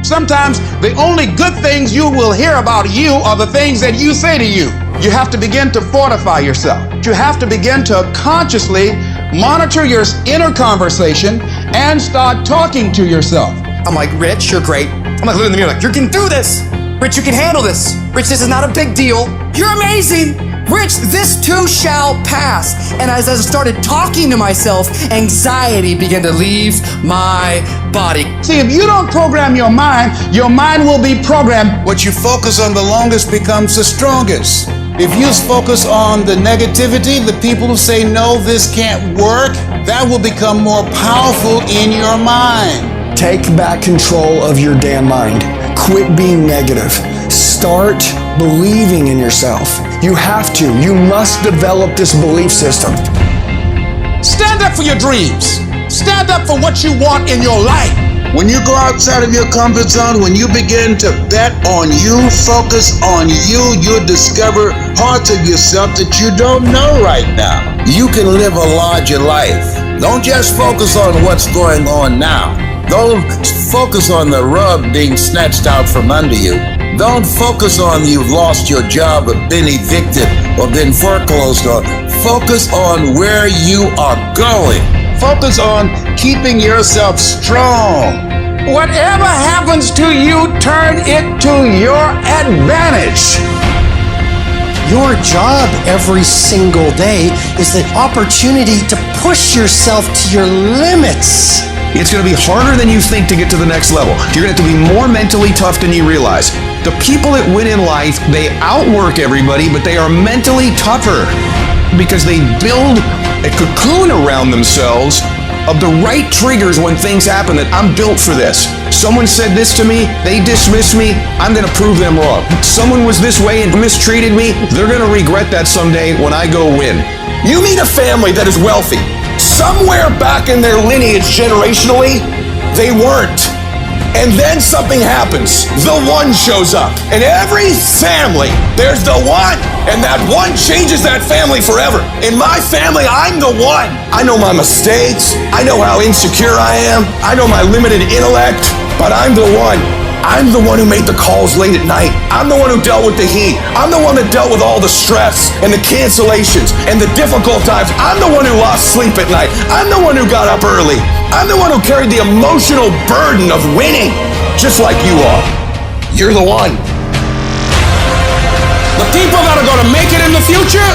Sometimes the only good things you will hear about you are the things that you say to you. You have to begin to fortify yourself. You have to begin to consciously monitor your inner conversation and start talking to yourself. I'm like, Rich, you're great. I'm like, looking in the mirror like, you can do this. Rich, you can handle this. Rich, this is not a big deal. You're amazing. Rich, this too shall pass. And as I started talking to myself, anxiety began to leave my body. See, if you don't program your mind will be programmed. What you focus on the longest becomes the strongest. If you focus on the negativity, the people who say, no, this can't work, that will become more powerful in your mind. Take back control of your damn mind. Quit being negative. Start believing in yourself. You have to. You must develop this belief system. Stand up for your dreams. Stand up for what you want in your life. When you go outside of your comfort zone, when you begin to bet on you, focus on you, you'll discover parts of yourself that you don't know right now. You can live a larger life. Don't just focus on what's going on now. Don't focus on the rug being snatched out from under you. Don't focus on you've lost your job or been evicted or been foreclosed on. Focus on where you are going. Focus on keeping yourself strong. Whatever happens to you, turn it to your advantage. Your job every single day is the opportunity to push yourself to your limits. It's going to be harder than you think to get to the next level. You're going to have to be more mentally tough than you realize. The people that win in life, they outwork everybody, but they are mentally tougher because they build a cocoon around themselves of the right triggers when things happen that I'm built for this. Someone said this to me, they dismissed me, I'm going to prove them wrong. Someone was this way and mistreated me, they're going to regret that someday when I go win. You meet a family that is wealthy. Somewhere back in their lineage generationally, they weren't. And then something happens. The one shows up. In every family, there's the one. And that one changes that family forever. In my family, I'm the one. I know my mistakes. I know how insecure I am. I know my limited intellect. But I'm the one. I'm the one who made the calls late at night. I'm the one who dealt with the heat. I'm the one that dealt with all the stress and the cancellations and the difficult times. I'm the one who lost sleep at night. I'm the one who got up early. I'm the one who carried the emotional burden of winning, just like you are. You're the one. The people that are going to make it in the future,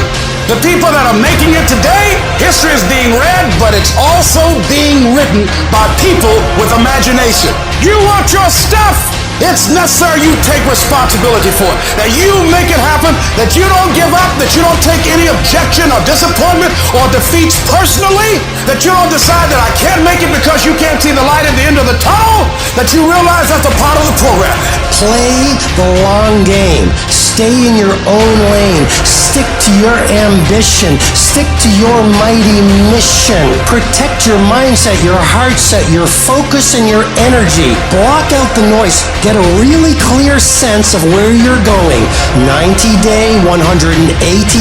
the people that are making it today, history is being read, but it's also being written by people with imagination. You want your stuff? It's necessary you take responsibility for it, that you make it happen, that you don't give up, that you don't take any objection or disappointment or defeats personally, that you don't decide that I can't make it because you can't see the light at the end of the tunnel, that you realize that's a part of the program. Play the long game. Stay in your own lane. Stick to your ambition. Stick to your mighty mission. Protect your mindset, your heart set, your focus, and your energy. Block out the noise. Get a really clear sense of where you're going. 90 day, 180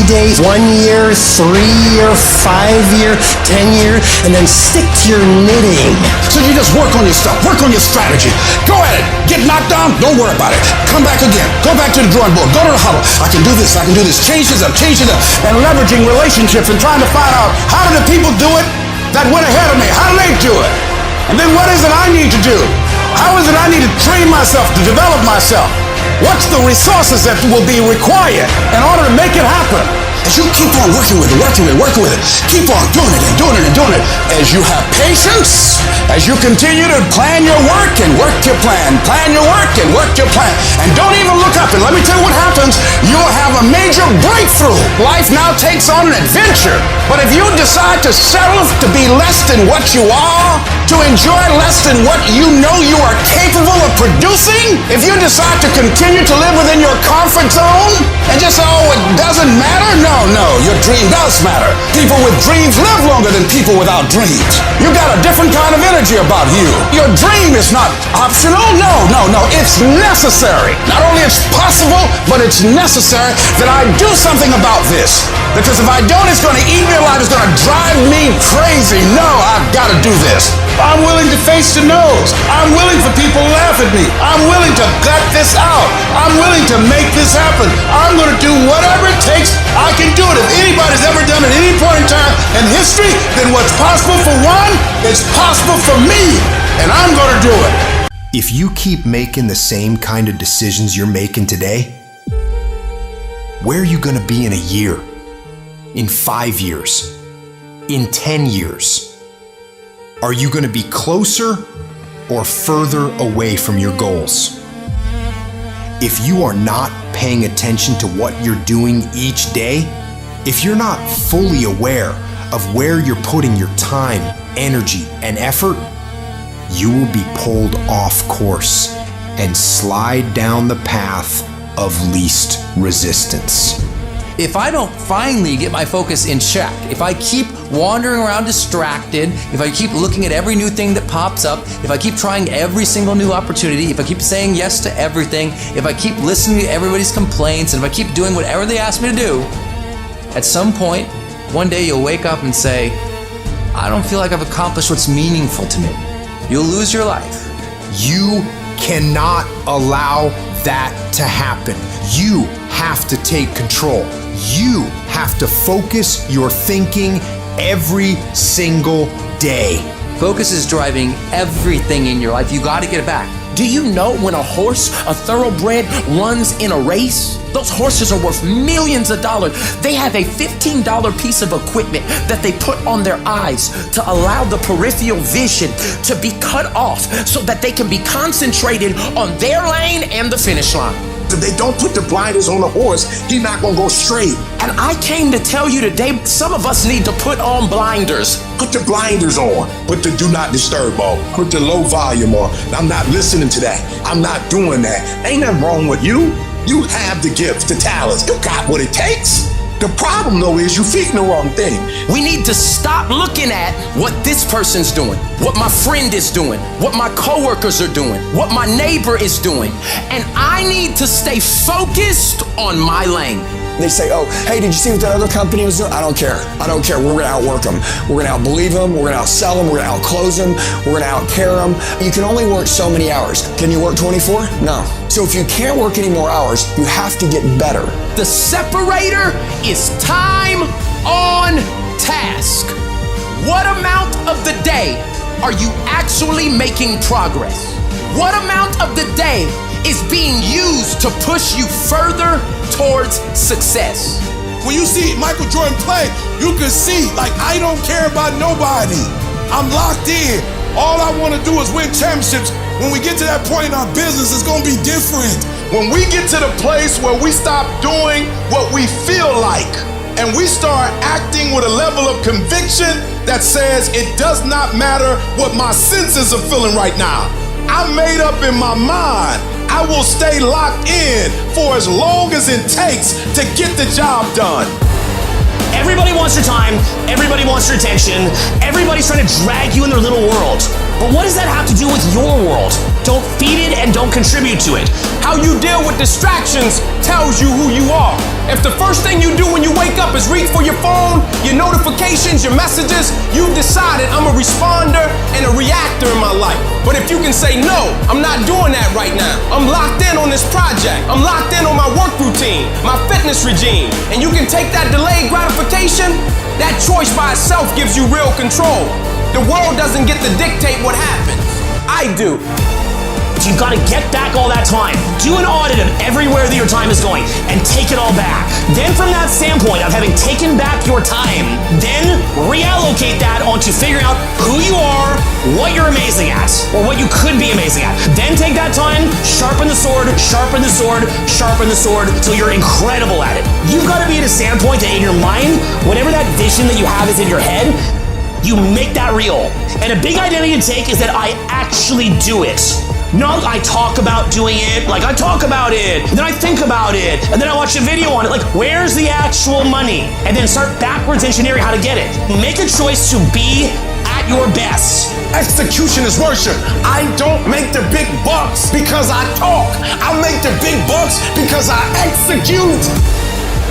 days, 1 year, 3 year, 5 year, 10 year, and then stick to your knitting. So you just work on your stuff, work on your strategy. Go at it. Get knocked down, don't worry about it. Come back again. Go back to the drawing board. Go to the huddle. I can do this, I can do this. Change this up, change it up. And leveraging relationships and trying to find out how do the people do it that went ahead of me? How do they do it? And then what is it I need to do? How is it I need to train myself, to develop myself? What's the resources that will be required in order to make it happen? As you keep on working with it, keep on doing it and doing it and doing it. As you have patience, as you continue to plan your work and work your plan, plan your work and work your plan. And don't even look up. And let me tell you what happens. You'll have a major breakthrough. Life now takes on an adventure. But if you decide to settle to be less than what you are, to enjoy less than what you know you are capable of producing, if you decide to continue to live within your comfort zone and just say, oh, it doesn't matter, no, your dream does matter. People with dreams live longer than people without dreams. You got a different kind of energy about you. Your dream is not optional, no, it's necessary. Not only it's possible, but it's necessary that I do something about this. Because if I don't, it's going to eat me alive, it's going to drive me crazy. No, I've got to do this. I'm willing to face the nose. I'm willing for people to laugh at me. I'm willing to gut this out. I'm willing to make this happen. I'm going to do whatever it takes. I can do it. If anybody's ever done it at any point in time in history, then what's possible for one is possible for me. And I'm going to do it. If you keep making the same kind of decisions you're making today, where are you going to be in a year? In 5 years? In 10 years? Are you going to be closer or further away from your goals? If you are not paying attention to what you're doing each day, if you're not fully aware of where you're putting your time, energy, and effort, you will be pulled off course and slide down the path of least resistance. If I don't finally get my focus in check, if I keep wandering around distracted, if I keep looking at every new thing that pops up, if I keep trying every single new opportunity, if I keep saying yes to everything, if I keep listening to everybody's complaints, and if I keep doing whatever they ask me to do, at some point, one day you'll wake up and say, I don't feel like I've accomplished what's meaningful to me. You'll lose your life. You cannot allow that to happen. You have to take control. You have to focus your thinking every single day. Focus is driving everything in your life. You got to get it back. Do you know when a horse, a thoroughbred, runs in a race? Those horses are worth millions of dollars. They have a $15 piece of equipment that they put on their eyes to allow the peripheral vision to be cut off so that they can be concentrated on their lane and the finish line. If they don't put the blinders on the horse, he's not gonna go straight. And I came to tell you today, some of us need to put on blinders. Put the blinders on. Put the do not disturb on. Put the low volume on. I'm not listening to that. I'm not doing that. Ain't nothing wrong with you. You have the gifts, the talents. You got what it takes. The problem, though, is you're feeding the wrong thing. We need to stop looking at what this person's doing, what my friend is doing, what my coworkers are doing, what my neighbor is doing. And I need to stay focused on my lane. They say, oh, hey, did you see what that other company was doing? I don't care. I don't care. We're going to outwork them. We're going to outbelieve them. We're going to outsell them. We're going to outclose them. We're going to outcare them. You can only work so many hours. Can you work 24? No. So if you can't work any more hours, you have to get better. The separator is time on task. What amount of the day are you actually making progress? What amount of the day is being used to push you further towards success? When you see Michael Jordan play, you can see, like, I don't care about nobody. I'm locked in. All I want to do is win championships. When we get to that point in our business, it's going to be different. When we get to the place where we stop doing what we feel like and we start acting with a level of conviction that says it does not matter what my senses are feeling right now. I'm made up in my mind. I will stay locked in for as long as it takes to get the job done. Everybody wants your time, everybody wants your attention, everybody's trying to drag you in their little world. But what does that have to do with your world? Don't feed it and don't contribute to it. How you deal with distractions tells you who you are. If the first thing you do when you wake up is reach for your phone, your notifications, your messages, you've decided I'm a responder and a reactor in my life. But if you can say, no, I'm not doing that right now. I'm locked in on this project. I'm locked in on my work routine, my fitness regime. And you can take that delayed gratification, that choice by itself gives you real control. The world doesn't get to dictate what happens. I do. You've got to get back all that time. Do an audit of everywhere that your time is going and take it all back. Then from that standpoint of having taken back your time, then reallocate that onto figuring out who you are, what you're amazing at, or what you could be amazing at. Then take that time, sharpen the sword, sharpen the sword, sharpen the sword till you're incredible at it. You've got to be at a standpoint that in your mind, whatever that vision that you have is in your head, you make that real. And a big identity to take is that I actually do it. Not I talk about doing it, like I talk about it, and then I think about it, and then I watch a video on it, like where's the actual money? And then start backwards engineering how to get it. Make a choice to be at your best. Execution is worship. I don't make the big bucks because I talk. I make the big bucks because I execute.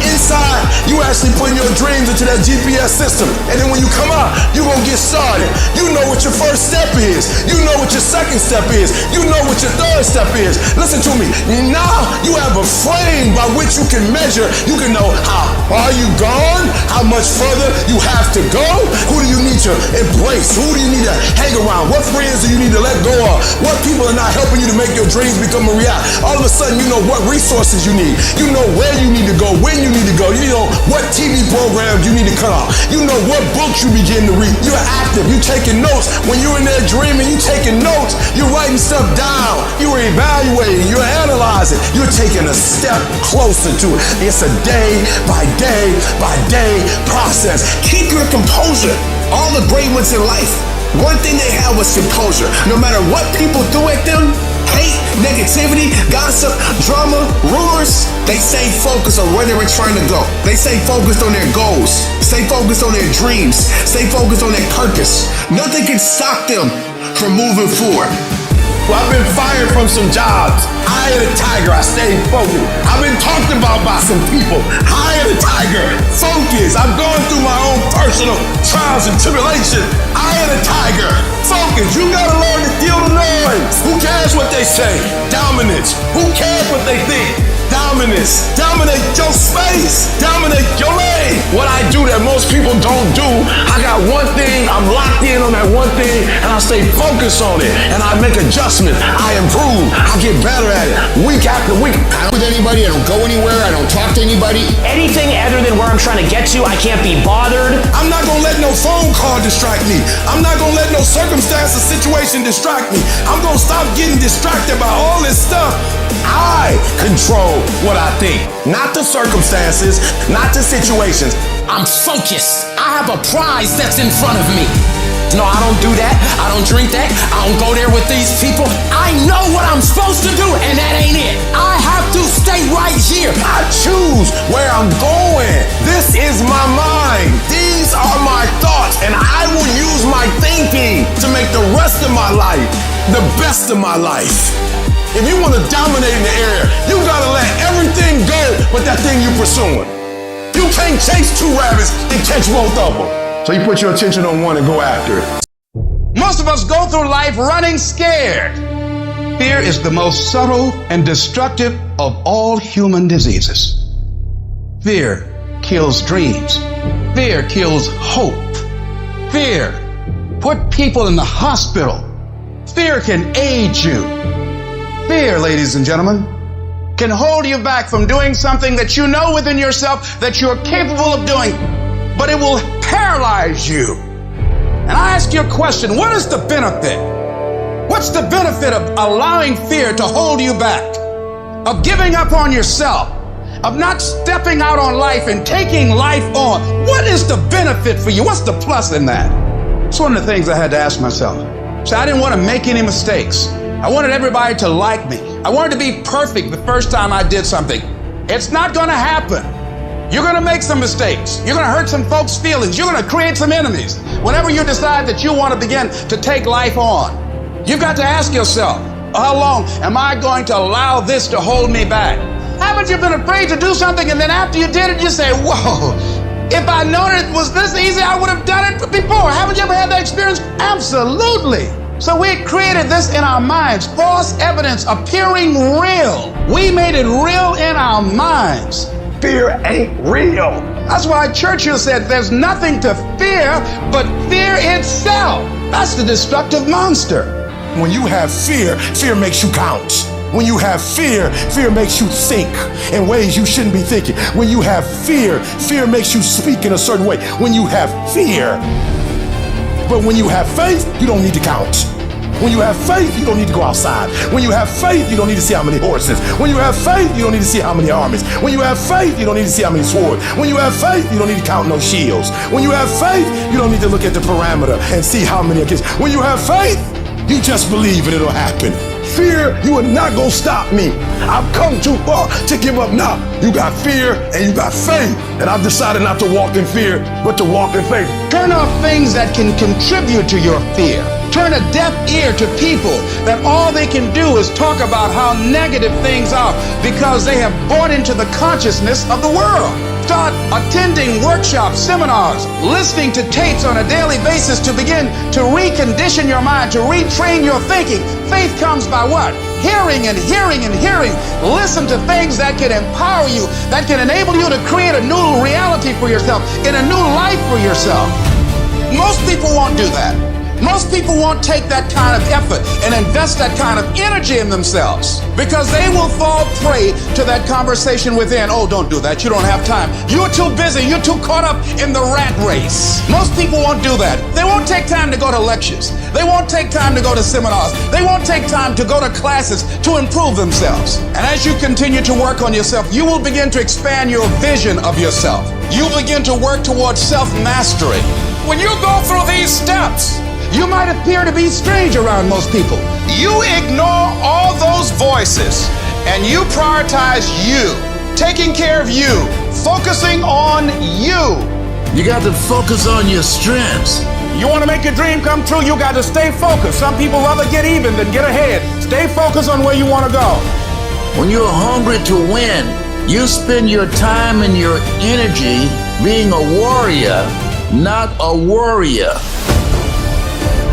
Inside, you actually putting your dreams into that GPS system. And then when you come out, you're gonna get started. You know what your first step is. You know what your second step is. You know what your third step is. Listen to me. Now you have a frame by which you can measure. You can know how far you gone, how much further you have to go. Who do you need to embrace? Who do you need to hang around? What friends do you need to let go of? What people are not helping you to make your dreams become a reality? All of a sudden, you know what resources you need. You know where you need to go, when you need to go. You know what TV programs you need to cut off. You know what books you begin to read. You're active. You're taking notes. When you're in there dreaming, you're taking notes. You're writing stuff down. You're evaluating. You're analyzing. You're taking a step closer to it. It's a day by day by day process. Keep your composure. All the great ones in life, one thing they have was composure. No matter what people threw at them, hate, negativity, gossip, drama, rumors, they stay focused on where they were trying to go. They stay focused on their goals. Stay focused on their dreams. Stay focused on their purpose. Nothing can stop them from moving forward. Well, I've been fired from some jobs. Eye of the tiger, I stayed focused. I've been talked about by some people. Eye of the tiger, focus. I've gone through my own personal trials and tribulations. Eye of the tiger, focus. You gotta learn to deal the noise. Who cares what they say? Dominance. Who cares what they think? Dominance. Dominate your space. Dominate your lane. What I do that most people don't do, I got one thing, I'm locked in on that one thing, and I stay focused on it. And I make adjustments. I improve. I get better at it. Week after week. I don't with anybody. I don't go anywhere. I don't talk to anybody. Anything other than where I'm trying to get to, I can't be bothered. I'm not gonna let no phone call distract me. I'm not gonna let no circumstance or situation distract me. I'm gonna stop getting distracted by all this stuff. I control what I think, not the circumstances, not the situations. I'm focused. I have a prize that's in front of me. No, I don't do that. I don't drink that. I don't go there with these people. I know what I'm supposed to do, and that ain't it. I have to stay right here. I choose where I'm going. This is my mind. These are my thoughts, and I will use my thinking to make the rest of my life the best of my life. If you want to dominate in the area, you gotta let everything go with that thing you're pursuing. You can't chase two rabbits and catch both of them. So you put your attention on one and go after it. Most of us go through life running scared. Fear is the most subtle and destructive of all human diseases. Fear kills dreams. Fear kills hope. Fear put people in the hospital. Fear can aid you. Fear, ladies and gentlemen, can hold you back from doing something that you know within yourself that you're capable of doing, but it will paralyze you. And I ask you a question. What is the benefit? What's the benefit of allowing fear to hold you back? Of giving up on yourself? Of not stepping out on life and taking life on? What is the benefit for you? What's the plus in that? It's one of the things I had to ask myself. So I didn't want to make any mistakes. I wanted everybody to like me. I wanted to be perfect the first time I did something. It's not going to happen. You're going to make some mistakes. You're going to hurt some folks' feelings. You're going to create some enemies. Whenever you decide that you want to begin to take life on, you've got to ask yourself, how long am I going to allow this to hold me back? Haven't you been afraid to do something and then after you did it, you say, whoa, if I'd known it was this easy, I would have done it before. Haven't you ever had that experience? Absolutely. So we created this in our minds, false evidence appearing real. We made it real in our minds. Fear ain't real. That's why Churchill said there's nothing to fear but fear itself. That's the destructive monster. When you have fear, fear makes you count. When you have fear, fear makes you think in ways you shouldn't be thinking. When you have fear, fear makes you speak in a certain way. When you have fear, but when you have faith, you don't need to count. When you have faith, you don't need to go outside. When you have faith, you don't need to see how many horses. When you have faith, you don't need to see how many armies. When you have faith, you don't need to see how many swords. When you have faith, you don't need to count no shields. When you have faith, you don't need to look at the parameter and see how many are kids. When you have faith, you just believe and it'll happen. Fear, you are not gonna stop me. I've come too far to give up now. You got fear and you got faith. And I've decided not to walk in fear, but to walk in faith. Turn off things that can contribute to your fear. Turn a deaf ear to people that all they can do is talk about how negative things are because they have bought into the consciousness of the world. Start attending workshops, seminars, listening to tapes on a daily basis to begin to recondition your mind, to retrain your thinking. Faith comes by what? Hearing and hearing and hearing. Listen to things that can empower you, that can enable you to create a new reality for yourself, in a new life for yourself. Most people won't do that. Most people won't take that kind of effort and invest that kind of energy in themselves because they will fall prey to that conversation within. Oh, don't do that. You don't have time. You're too busy. You're too caught up in the rat race. Most people won't do that. They won't take time to go to lectures. They won't take time to go to seminars. They won't take time to go to classes to improve themselves. And as you continue to work on yourself, you will begin to expand your vision of yourself. You begin to work towards self-mastery. When you go through these steps, you might appear to be strange around most people. You ignore all those voices and you prioritize you, taking care of you, focusing on you. You got to focus on your strengths. You want to make your dream come true, you got to stay focused. Some people rather get even than get ahead. Stay focused on where you want to go. When you're hungry to win, you spend your time and your energy being a warrior, not a worrier.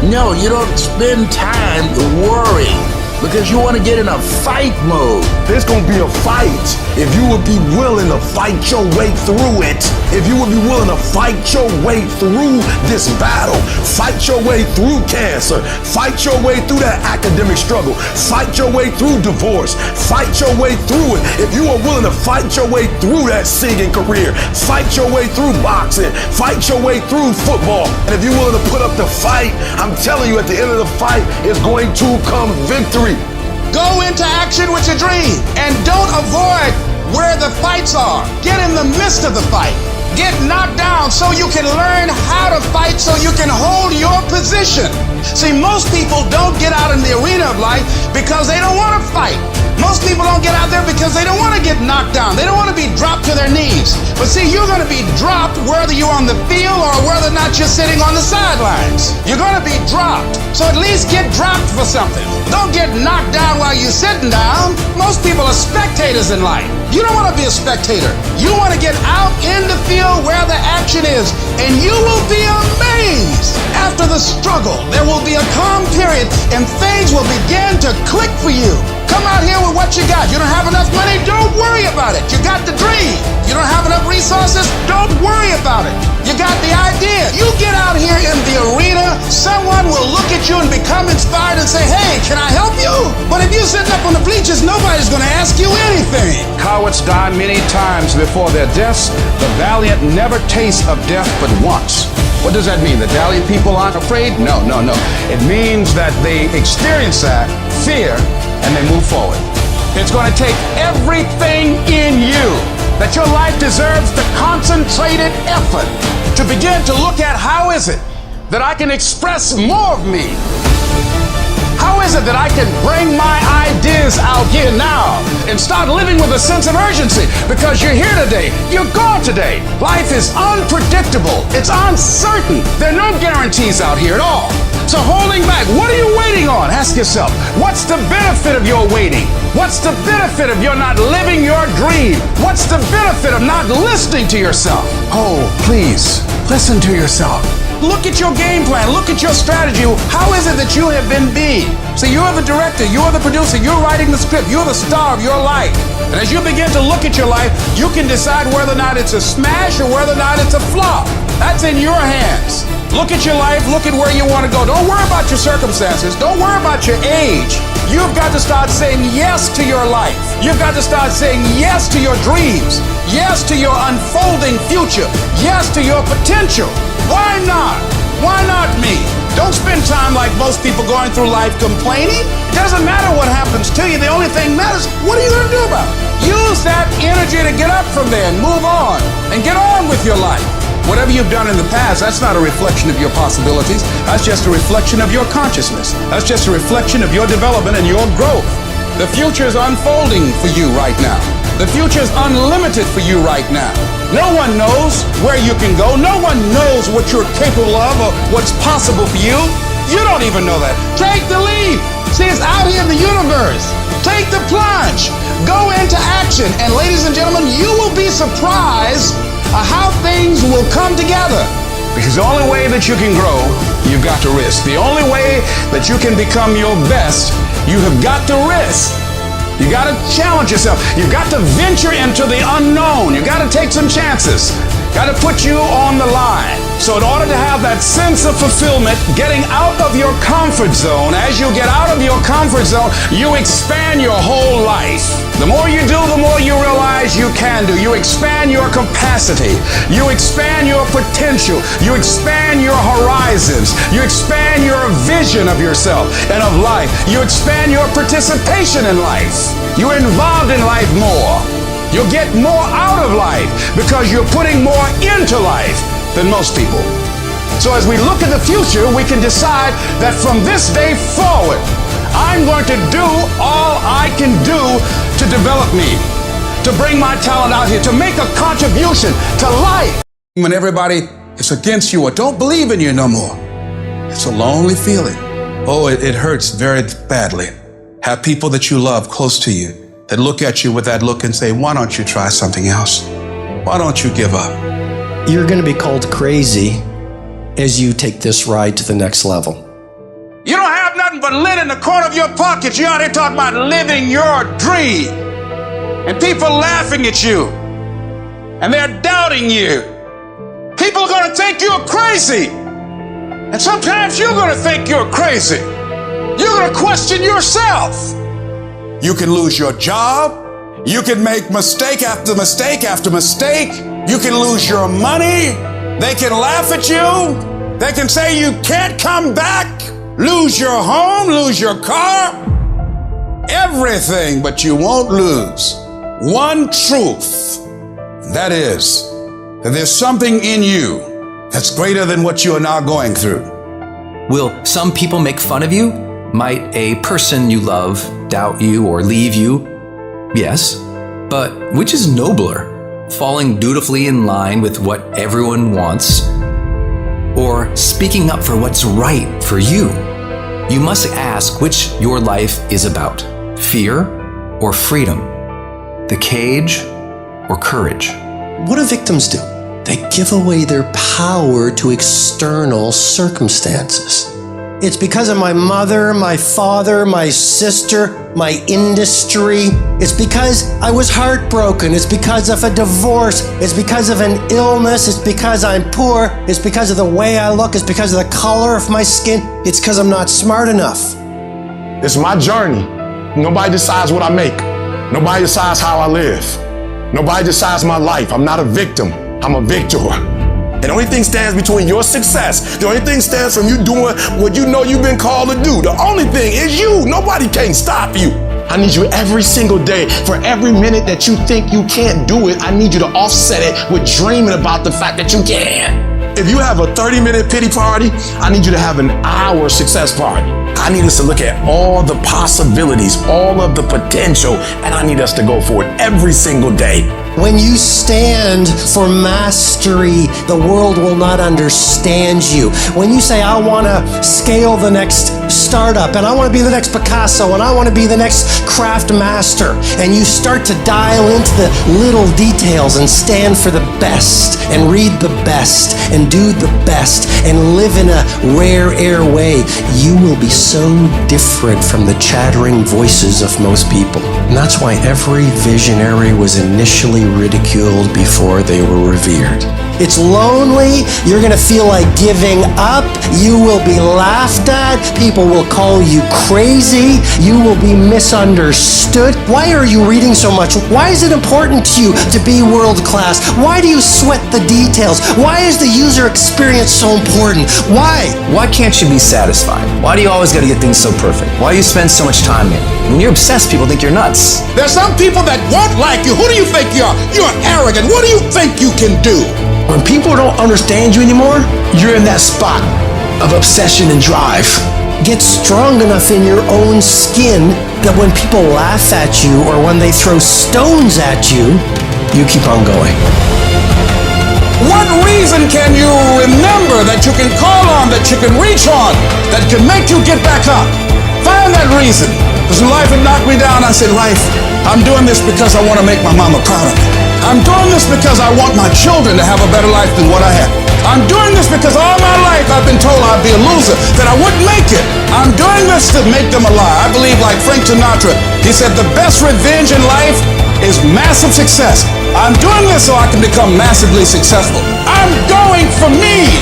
No, you don't spend time worrying because you want to get in a fight mode. There's gonna be a fight if you would be willing to fight your way through it. If you would be willing to fight your way through this battle, fight your way through cancer, fight your way through that academic struggle, fight your way through divorce, fight your way through it. If you are willing to fight your way through that singing career, fight your way through boxing, fight your way through football, and if you're willing to put up the fight, I'm telling you, at the end of the fight is going to come victory. Go into action with your dream and don't avoid where the fights are. Get in the midst of the fight. Get knocked down so you can learn how to fight so you can hold your position. See, most people don't get out in the arena of life because they don't want to fight. Most people don't get out there because they don't want to get knocked down. They don't want to be dropped to their knees. But see, you're going to be dropped whether you're on the field or whether or not you're sitting on the sidelines. You're going to be dropped. So at least get dropped for something. Don't get knocked down while you're sitting down. Most people are spectators in life. You don't want to be a spectator. You want to get out in the field where the action is, and you will be amazed. After the struggle, there will be a calm period, and things will begin to click for you. Come out here with what you got. You don't have enough money? Don't worry about it. You got the dream. You don't have enough resources? Don't worry about it. You got the idea. You get out here in the arena, someone will look at you and become inspired and say, hey, can I help you? But if you're sitting up on the bleachers, nobody's going to ask you anything. Cowards die many times before their deaths. The valiant never taste of death but once. What does that mean? The Dahlia people aren't afraid? No. It means that they experience that fear and they move forward. It's going to take everything in you that your life deserves the concentrated effort to begin to look at how is it that I can express more of me? How is it that I can bring my ideas out here now and start living with a sense of urgency? Because you're here today, you're gone today. Life is unpredictable, it's uncertain. There are no guarantees out here at all. So holding back, what are you waiting on? Ask yourself, what's the benefit of your waiting? What's the benefit of your not living your dream? What's the benefit of not listening to yourself? Oh, please, listen to yourself. Look at your game plan. Look at your strategy. How is it that you have been being? So you're the director, you're the producer, you're writing the script, you're the star of your life. And as you begin to look at your life, you can decide whether or not it's a smash or whether or not it's a flop. That's in your hands. Look at your life, look at where you want to go. Don't worry about your circumstances. Don't worry about your age. You've got to start saying yes to your life. You've got to start saying yes to your dreams. Yes to your unfolding future. Yes to your potential. Why not? Why not me? Don't spend time like most people going through life complaining. It doesn't matter what happens to you. The only thing matters, what are you going to do about it? Use that energy to get up from there and move on and get on with your life. Whatever you've done in the past, that's not a reflection of your possibilities. That's just a reflection of your consciousness. That's just a reflection of your development and your growth. The future is unfolding for you right now. The future is unlimited for you right now. No one knows where you can go. No one knows what you're capable of or what's possible for you. You don't even know that. Take the leap. See, it's out here in the universe. Take the plunge. Go into action. And ladies and gentlemen, you will be surprised how things will come together. Because the only way that you can grow, you've got to risk. The only way that you can become your best, you have got to risk. You got to challenge yourself. You've got to venture into the unknown. You've got to take some chances. Got to put you on the line. So in order to have that sense of fulfillment, getting out of your comfort zone, as you get out of your comfort zone, you expand your whole life. The more you do, the more you realize you can do. You expand your capacity. You expand your potential. You expand your horizons. You expand your vision of yourself and of life. You expand your participation in life. You're involved in life more. You'll get more out of life because you're putting more into life than most people. So as we look at the future, we can decide that from this day forward, I'm going to do all I can do to develop me, to bring my talent out here, to make a contribution to life. When everybody is against you or don't believe in you no more, it's a lonely feeling. Oh, it hurts very badly. Have people that you love close to you that look at you with that look and say, why don't you try something else? Why don't you give up? You're going to be called crazy as you take this ride to the next level. You don't have nothing but lint in the corner of your pocket. You're out here talking about living your dream. And people laughing at you. And they're doubting you. People are going to think you're crazy. And sometimes you're going to think you're crazy. You're going to question yourself. You can lose your job. You can make mistake after mistake after mistake. You can lose your money. They can laugh at you. They can say you can't come back. Lose your home, lose your car. Everything, but you won't lose one truth. That is, that there's something in you that's greater than what you are now going through. Will some people make fun of you? Might a person you love doubt you or leave you? Yes. But which is nobler? Falling dutifully in line with what everyone wants? Or speaking up for what's right for you? You must ask which your life is about. Fear or freedom? The cage or courage? What do victims do? They give away their power to external circumstances. It's because of my mother, my father, my sister, my industry. It's because I was heartbroken. It's because of a divorce. It's because of an illness. It's because I'm poor. It's because of the way I look. It's because of the color of my skin. It's because I'm not smart enough. It's my journey. Nobody decides what I make. Nobody decides how I live. Nobody decides my life. I'm not a victim. I'm a victor. And the only thing stands between your success, the only thing stands from you doing what you know you've been called to do. The only thing is you. Nobody can stop you. I need you every single day. For every minute that you think you can't do it, I need you to offset it with dreaming about the fact that you can. If you have a 30-minute pity party, I need you to have an hour success party. I need us to look at all the possibilities, all of the potential, and I need us to go for it every single day. When you stand for mastery, the world will not understand you. When you say, I want to scale the next startup, and I want to be the next Picasso, and I want to be the next craft master, and you start to dial into the little details and stand for the best, and read the best, and do the best, and live in a rare air way, you will be so different from the chattering voices of most people. And that's why every visionary was initially ridiculed before they were revered. It's lonely. You're going to feel like giving up. You will be laughed at. People will call you crazy. You will be misunderstood. Why are you reading so much? Why is it important to you to be world class? Why do you sweat the details? Why is the user experience so important? Why? Why can't you be satisfied? Why do you always got to get things so perfect? Why do you spend so much time in it? When you're obsessed, people think you're nuts. There's some people that won't like you. Who do you think you are? You're arrogant. What do you think you can do? When people don't understand you anymore, you're in that spot of obsession and drive. Get strong enough in your own skin that when people laugh at you or when they throw stones at you, you keep on going. What reason can you remember that you can call on, that you can reach on, that can make you get back up? Find that reason. Because life had knocked me down. I said, life, I'm doing this because I want to make my mama proud of me. I'm doing this because I want my children to have a better life than what I had. I'm doing this because all my life I've been told I'd be a loser, that I wouldn't make it. I'm doing this to make them a lie. I believe, like Frank Sinatra, he said the best revenge in life is massive success. I'm doing this so I can become massively successful. I'm going for me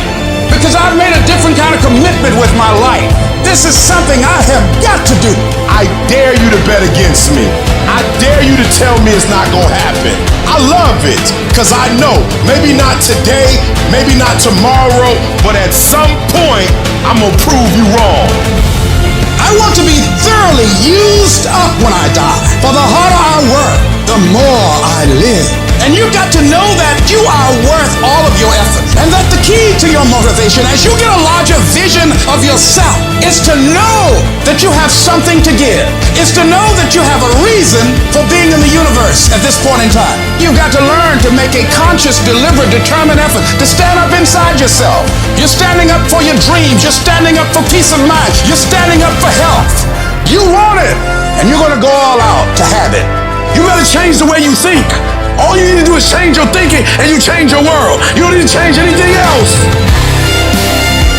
because I've made a different kind of commitment with my life. This is something I have got to do. I dare you to bet against me. I dare you to tell me it's not gonna happen. I love it, because I know, maybe not today, maybe not tomorrow, but at some point, I'm gonna prove you wrong. I want to be thoroughly used up when I die. For the harder I work, the more I live. And you've got to know that you are worth all of your effort. And that the key to your motivation, as you get a larger vision of yourself, is to know that you have something to give. It's to know that you have a reason for being in the universe at this point in time. You've got to learn to make a conscious, deliberate, determined effort to stand up inside yourself. You're standing up for your dreams. You're standing up for peace of mind. You're standing up for health. You want it, and you're going to go all out to have it. You better change the way you think. All you need to do is change your thinking and you change your world. You don't need to change anything else.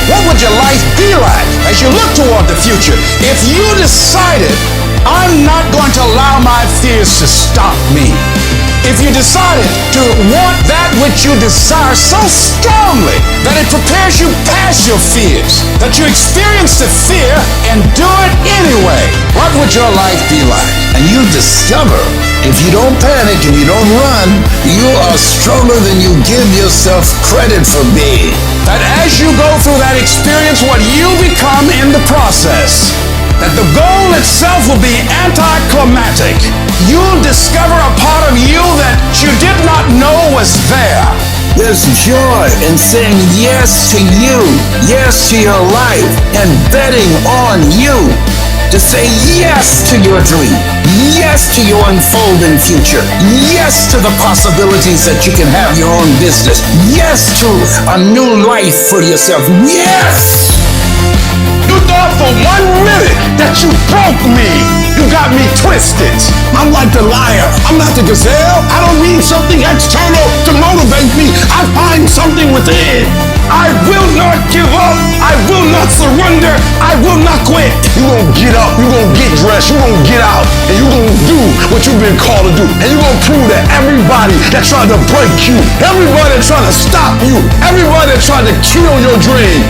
What would your life be like as you look toward the future if you decided, I'm not going to allow my fears to stop me? If you decided to want that which you desire so strongly that it prepares you past your fears, that you experience the fear and do it anyway, what would your life be like? And you discover, if you don't panic and you don't run, you are stronger than you give yourself credit for being. That as you go through that experience, what you become in the process, that the goal itself will be anticlimactic. You'll discover a part of you that you did not know was there. There's joy in saying yes to you, yes to your life, and betting on you. To say yes to your dream, yes to your unfolding future, yes to the possibilities that you can have your own business, yes to a new life for yourself, yes! You thought for 1 minute that you broke me. You got me twisted. I'm like the liar. I'm not the gazelle. I don't need something external to motivate me. I find something within. I will not give up. I will not surrender. I will not quit. You're going to get up. You're going to get dressed. You're going to get out. And you're going to do what you've been called to do. And you're going to prove that everybody that tried to break you, everybody that tried to stop you, everybody that tried to kill your dream,